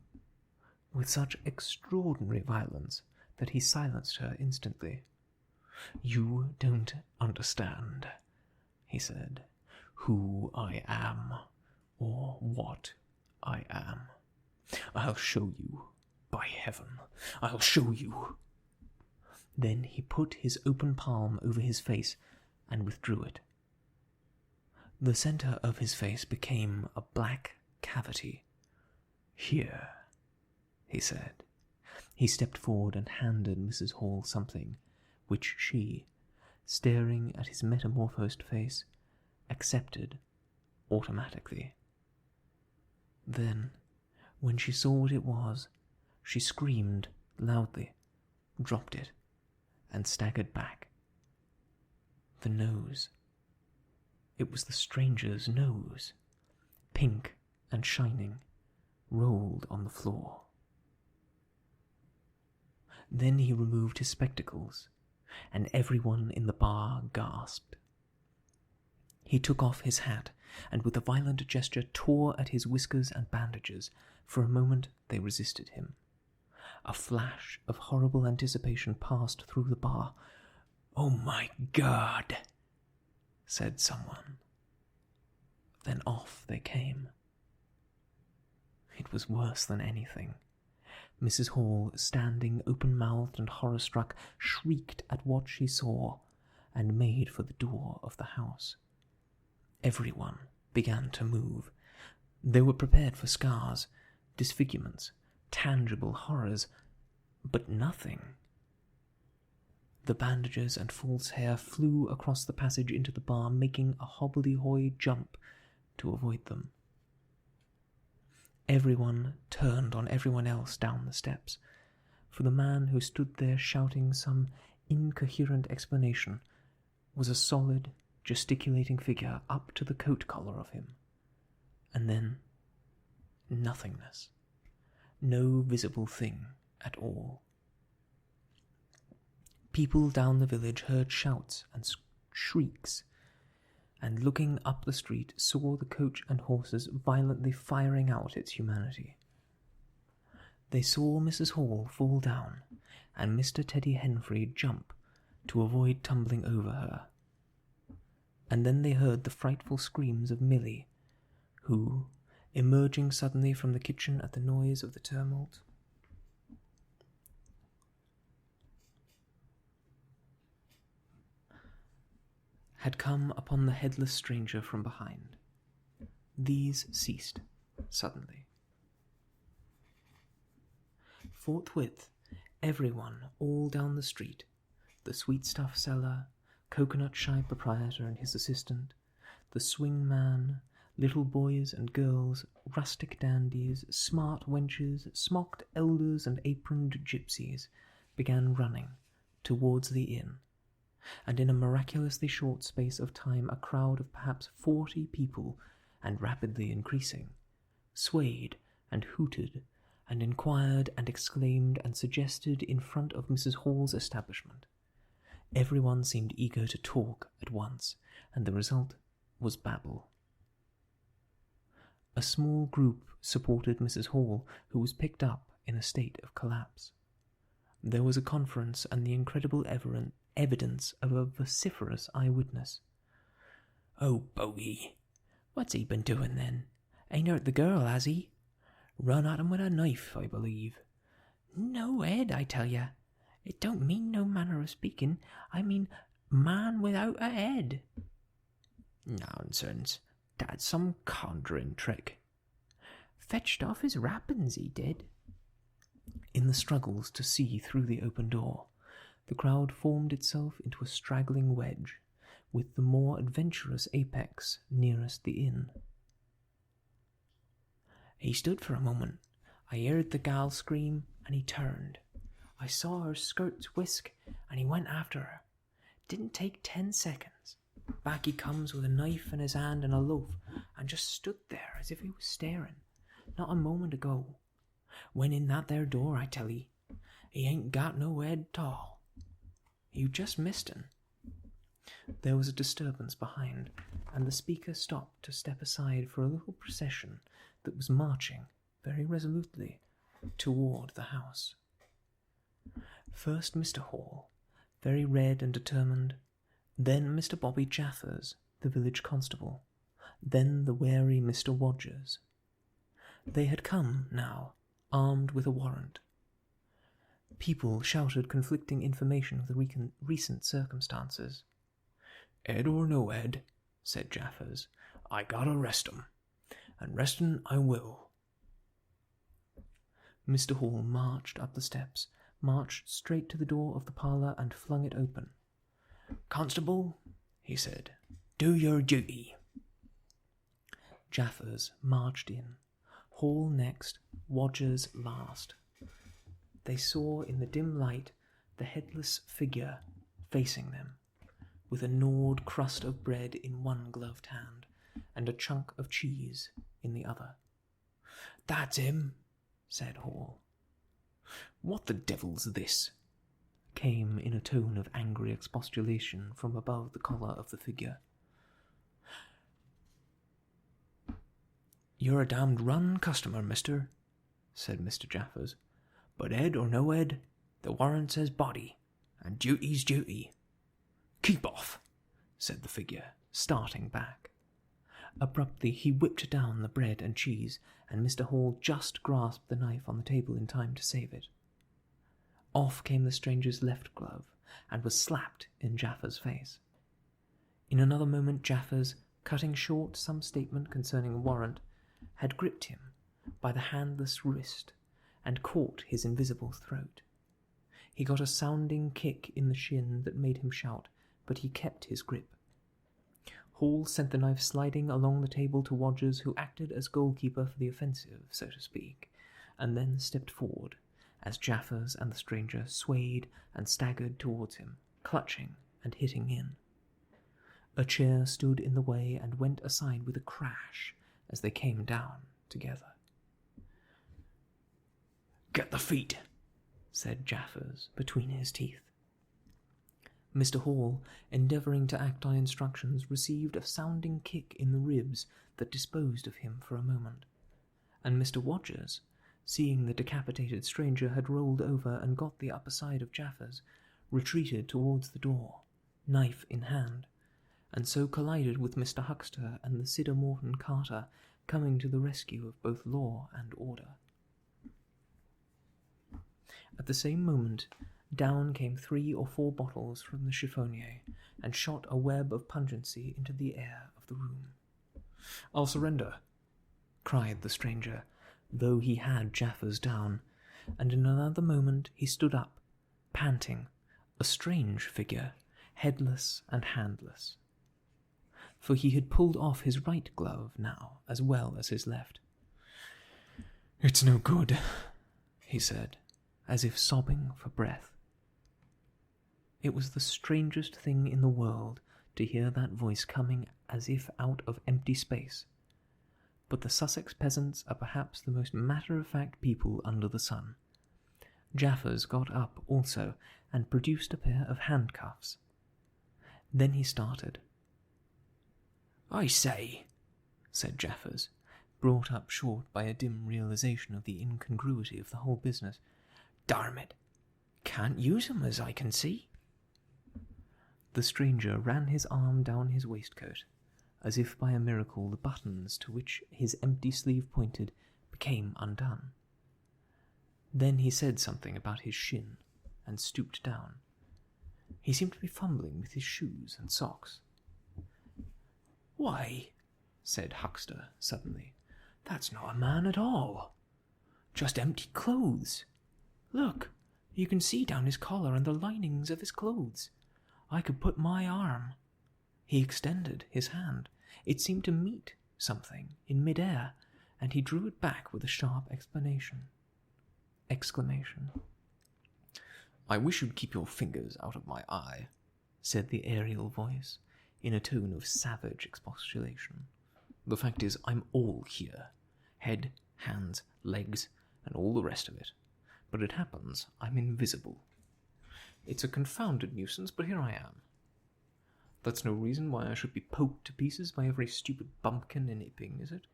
with such extraordinary violence that he silenced her instantly. "You don't understand," he said, "who I am, or what I am. I'll show you By heaven, I'll show you." Then he put his open palm over his face and withdrew it. The centre of his face became a black cavity. "Here," he said. He stepped forward and handed Mrs. Hall something, which she, staring at his metamorphosed face, accepted automatically. Then, when she saw what it was, she screamed loudly, dropped it, and staggered back. The nose. It was the stranger's nose, pink and shining, rolled on the floor. Then he removed his spectacles, and everyone in the bar gasped. He took off his hat, and with a violent gesture tore at his whiskers and bandages. For a moment they resisted him. A flash of horrible anticipation passed through the bar. "Oh my God," said someone. Then off they came. It was worse than anything. Mrs. Hall, standing open-mouthed and horror-struck, shrieked at what she saw, and made for the door of the house. Everyone began to move. They were prepared for scars, disfigurements, tangible horrors, but nothing. The bandages and false hair flew across the passage into the bar, making a hobbledehoy jump to avoid them. Everyone turned on everyone else down the steps, for the man who stood there shouting some incoherent explanation was a solid, gesticulating figure up to the coat collar of him. And then nothingness. No visible thing at all. People down the village heard shouts and shrieks, and looking up the street saw the coach and horses violently firing out its humanity. They saw Mrs. Hall fall down, and Mr. Teddy Henfrey jump to avoid tumbling over her. And then they heard the frightful screams of Milly, who, emerging suddenly from the kitchen at the noise of the tumult, had come upon the headless stranger from behind. These ceased suddenly. Forthwith, everyone all down the street, the sweetstuff seller, coconut shy proprietor and his assistant, the swing man, little boys and girls, rustic dandies, smart wenches, smocked elders and aproned gypsies, began running towards the inn, and in a miraculously short space of time a crowd of perhaps 40 people, and rapidly increasing, swayed and hooted and inquired and exclaimed and suggested in front of Mrs. Hall's establishment. Everyone seemed eager to talk at once, and the result was babble. A small group supported Mrs. Hall, who was picked up in a state of collapse. There was a conference and the incredible evidence of a vociferous eyewitness. "Oh, bogey, what's he been doing then? Ain't hurt the girl, has he? Run at him with a knife, I believe. No head, I tell ya. It don't mean no manner of speaking. I mean man without a head." "Nonsense. That's some conjuring trick." "Fetched off his wrappings, he did." In the struggles to see through the open door, the crowd formed itself into a straggling wedge, with the more adventurous apex nearest the inn. "He stood for a moment. I heard the gal scream, and he turned. I saw her skirts whisk, and he went after her. Didn't take 10 seconds. Back he comes with a knife in his hand and a loaf, and just stood there as if he was staring. Not a moment ago. Went in that there door, I tell 'ee. He ain't got no head 'tall. You just missed him." There was a disturbance behind, and the speaker stopped to step aside for a little procession that was marching very resolutely toward the house. First Mr. Hall, very red and determined, then Mr. Bobby Jaffers, the village constable, then the wary Mr. Wodgers. They had come, now, armed with a warrant, People shouted conflicting information of the recent circumstances. "Ed or no Ed," said Jaffers, "I gotta rest 'em, and restin' I will." Mr. Hall marched up the steps, marched straight to the door of the parlour and flung it open. "Constable," he said, "do your duty." Jaffers marched in, Hall next, Wodgers last. They saw in the dim light the headless figure facing them, with a gnawed crust of bread in one gloved hand and a chunk of cheese in the other. "That's him," said Hall. "What the devil's this?" came in a tone of angry expostulation from above the collar of the figure. "You're a damned run customer, mister," said Mr. Jaffers. "But Ed or no Ed, the warrant says body, and duty's duty." "Keep off," said the figure, starting back. Abruptly he whipped down the bread and cheese, and Mr. Hall just grasped the knife on the table in time to save it. Off came the stranger's left glove, and was slapped in Jaffers' face. In another moment Jaffers, cutting short some statement concerning a warrant, had gripped him by the handless wrist and caught his invisible throat. He got a sounding kick in the shin that made him shout, but he kept his grip. Hall sent the knife sliding along the table to Wodgers, who acted as goalkeeper for the offensive, so to speak, and then stepped forward, as Jaffers and the stranger swayed and staggered towards him, clutching and hitting in. A chair stood in the way and went aside with a crash as they came down together. "Get the feet," said Jaffers between his teeth. Mr. Hall, endeavouring to act on instructions, received a sounding kick in the ribs that disposed of him for a moment, and Mr. Wodgers, seeing the decapitated stranger had rolled over and got the upper side of Jaffers, retreated towards the door, knife in hand, and so collided with Mr. Huxter and the Sidder Morton Carter, coming to the rescue of both law and order. At the same moment, down came 3 or 4 bottles from the chiffonier, and shot a web of pungency into the air of the room. "I'll surrender," cried the stranger, though he had Jaffers down, and in another moment he stood up, panting, a strange figure, headless and handless. For he had pulled off his right glove now, as well as his left. "It's no good," he said, as if sobbing for breath. It was the strangest thing in the world to hear that voice coming as if out of empty space. But the Sussex peasants are perhaps the most matter-of-fact people under the sun. Jaffers got up also and produced a pair of handcuffs. Then he started. "I say," said Jaffers, brought up short by a dim realization of the incongruity of the whole business. "Darn it, can't use 'em as I can see." The stranger ran his arm down his waistcoat, as if by a miracle the buttons to which his empty sleeve pointed became undone. Then he said something about his shin, and stooped down. He seemed to be fumbling with his shoes and socks. "Why," said Huxter suddenly, "that's not a man at all. Just empty clothes. Look, you can see down his collar and the linings of his clothes. I could put my arm." He extended his hand. It seemed to meet something in mid-air, and he drew it back with a sharp exclamation. "I wish you'd keep your fingers out of my eye," said the aerial voice, in a tone of savage expostulation. "The fact is, I'm all here. Head, hands, legs, and all the rest of it. But it happens I'm invisible. It's a confounded nuisance, but here I am. That's no reason why I should be poked to pieces by every stupid bumpkin in Iping, is it?"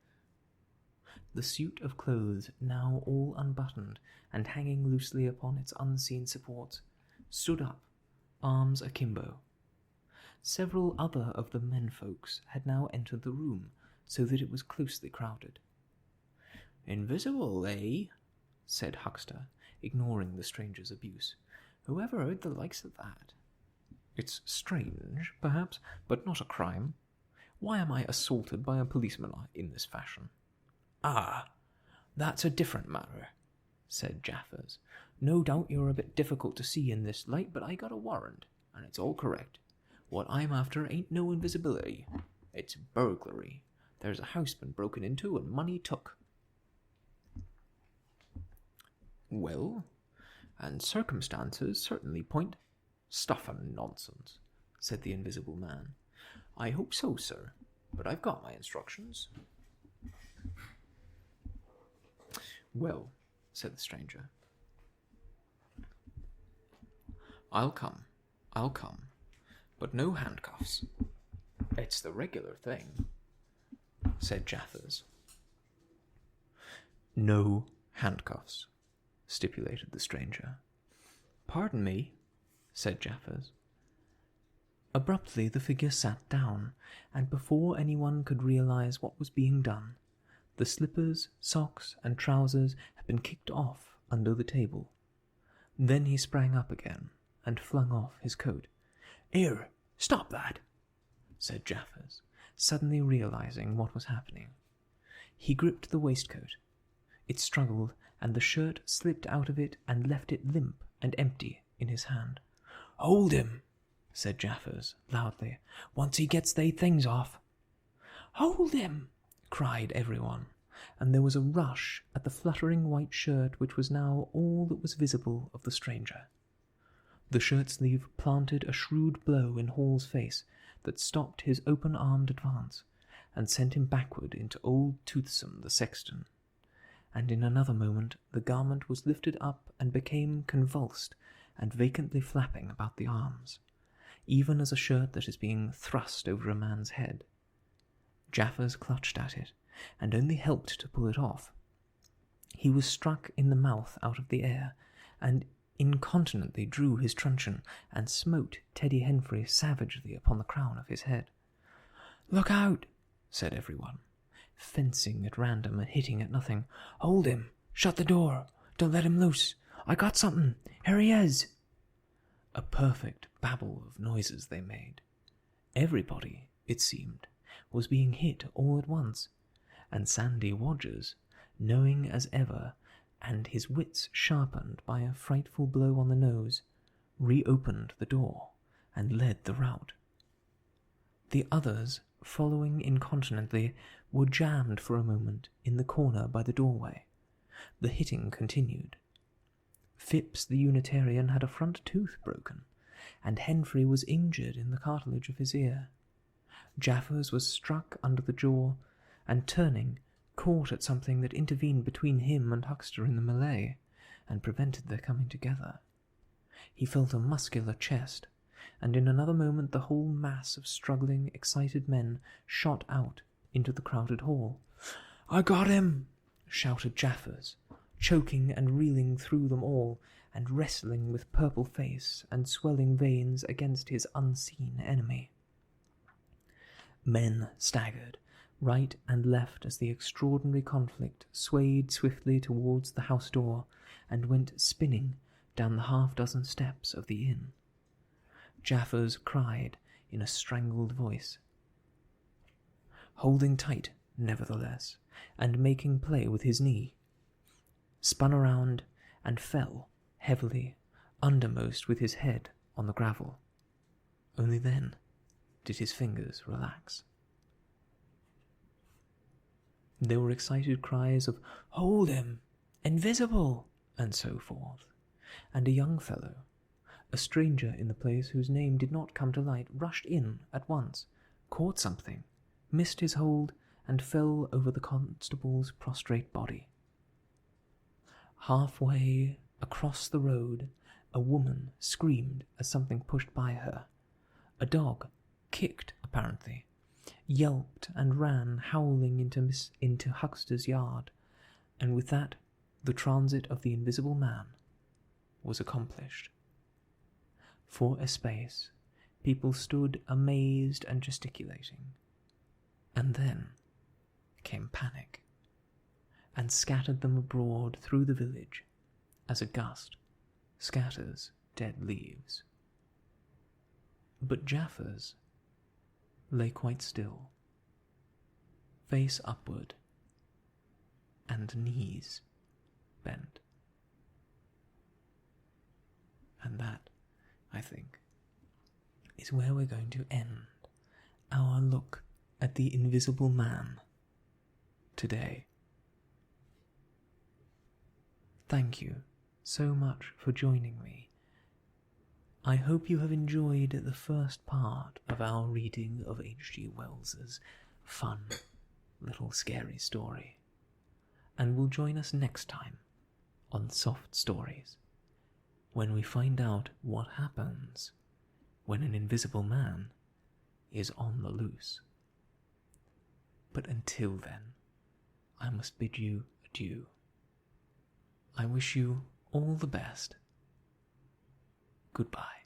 The suit of clothes, now all unbuttoned and hanging loosely upon its unseen supports, stood up, arms akimbo. Several other of the menfolks had now entered the room, so that it was closely crowded. "Invisible, eh?" said Huxter, ignoring the stranger's abuse. "Whoever heard the likes of that? It's strange, perhaps, but not a crime. Why am I assaulted by a policeman in this fashion?" "Ah, that's a different matter," said Jaffers. "No doubt you're a bit difficult to see in this light, but I got a warrant, and it's all correct. What I'm after ain't no invisibility. It's burglary. There's a house been broken into and money took." "Well, and circumstances certainly point—" "Stuff and nonsense," said the invisible man. "I hope so, sir, but I've got my instructions." "Well," said the stranger, I'll come, but no handcuffs." "It's the regular thing," said Jaffers. "No handcuffs," stipulated the stranger. "Pardon me," said Jaffers. Abruptly the figure sat down, and before anyone could realize what was being done, the slippers, socks, and trousers had been kicked off under the table. Then he sprang up again and flung off his coat. "Here, stop that," said Jaffers, suddenly realizing what was happening. He gripped the waistcoat. It struggled, and the shirt slipped out of it and left it limp and empty in his hand. "Hold him," said Jaffers, loudly, "once he gets they things off." "Hold him!" cried everyone, and there was a rush at the fluttering white shirt which was now all that was visible of the stranger. The shirt-sleeve planted a shrewd blow in Hall's face that stopped his open-armed advance, and sent him backward into old Toothsome the sexton, and in another moment the garment was lifted up and became convulsed and vacantly flapping about the arms, even as a shirt that is being thrust over a man's head. Jaffers clutched at it, and only helped to pull it off. He was struck in the mouth out of the air, and incontinently drew his truncheon, and smote Teddy Henfrey savagely upon the crown of his head. "Look out!" said everyone, fencing at random and hitting at nothing. "Hold him! Shut the door! Don't let him loose! I got something! Here he is!" A perfect babel of noises they made. Everybody, it seemed, was being hit all at once, and Sandy Wodgers, knowing as ever, and his wits sharpened by a frightful blow on the nose, reopened the door and led the rout. The others, following incontinently, were jammed for a moment in the corner by the doorway. The hitting continued. Phipps the Unitarian had a front tooth broken, and Henfrey was injured in the cartilage of his ear. Jaffers was struck under the jaw, and turning, caught at something that intervened between him and Huckster in the melee, and prevented their coming together. He felt a muscular chest, and in another moment the whole mass of struggling, excited men shot out into the crowded hall. "I got him!" shouted Jaffers, choking and reeling through them all, and wrestling with purple face and swelling veins against his unseen enemy. Men staggered right and left as the extraordinary conflict swayed swiftly towards the house door and went spinning down the half-dozen steps of the inn. Jaffers cried in a strangled voice, holding tight, nevertheless, and making play with his knee, spun around and fell heavily, undermost with his head on the gravel. Only then did his fingers relax. There were excited cries of "Hold him!" "Invisible!" and so forth, and a young fellow, a stranger in the place whose name did not come to light, rushed in at once, caught something, missed his hold, and fell over the constable's prostrate body. Halfway across the road, a woman screamed as something pushed by her. A dog, kicked apparently, yelped and ran howling into Huckster's yard, and with that the transit of the invisible man was accomplished. For a space, people stood amazed and gesticulating, and then came panic, and scattered them abroad through the village, as a gust scatters dead leaves. But Jaffers lay quite still, face upward and knees bent. And that, I think, is where we're going to end our look at the Invisible Man today. Thank you so much for joining me. I hope you have enjoyed the first part of our reading of H.G. Wells's fun little scary story, and will join us next time on Soft Stories, when we find out what happens when an invisible man is on the loose. But until then, I must bid you adieu. I wish you all the best. Goodbye.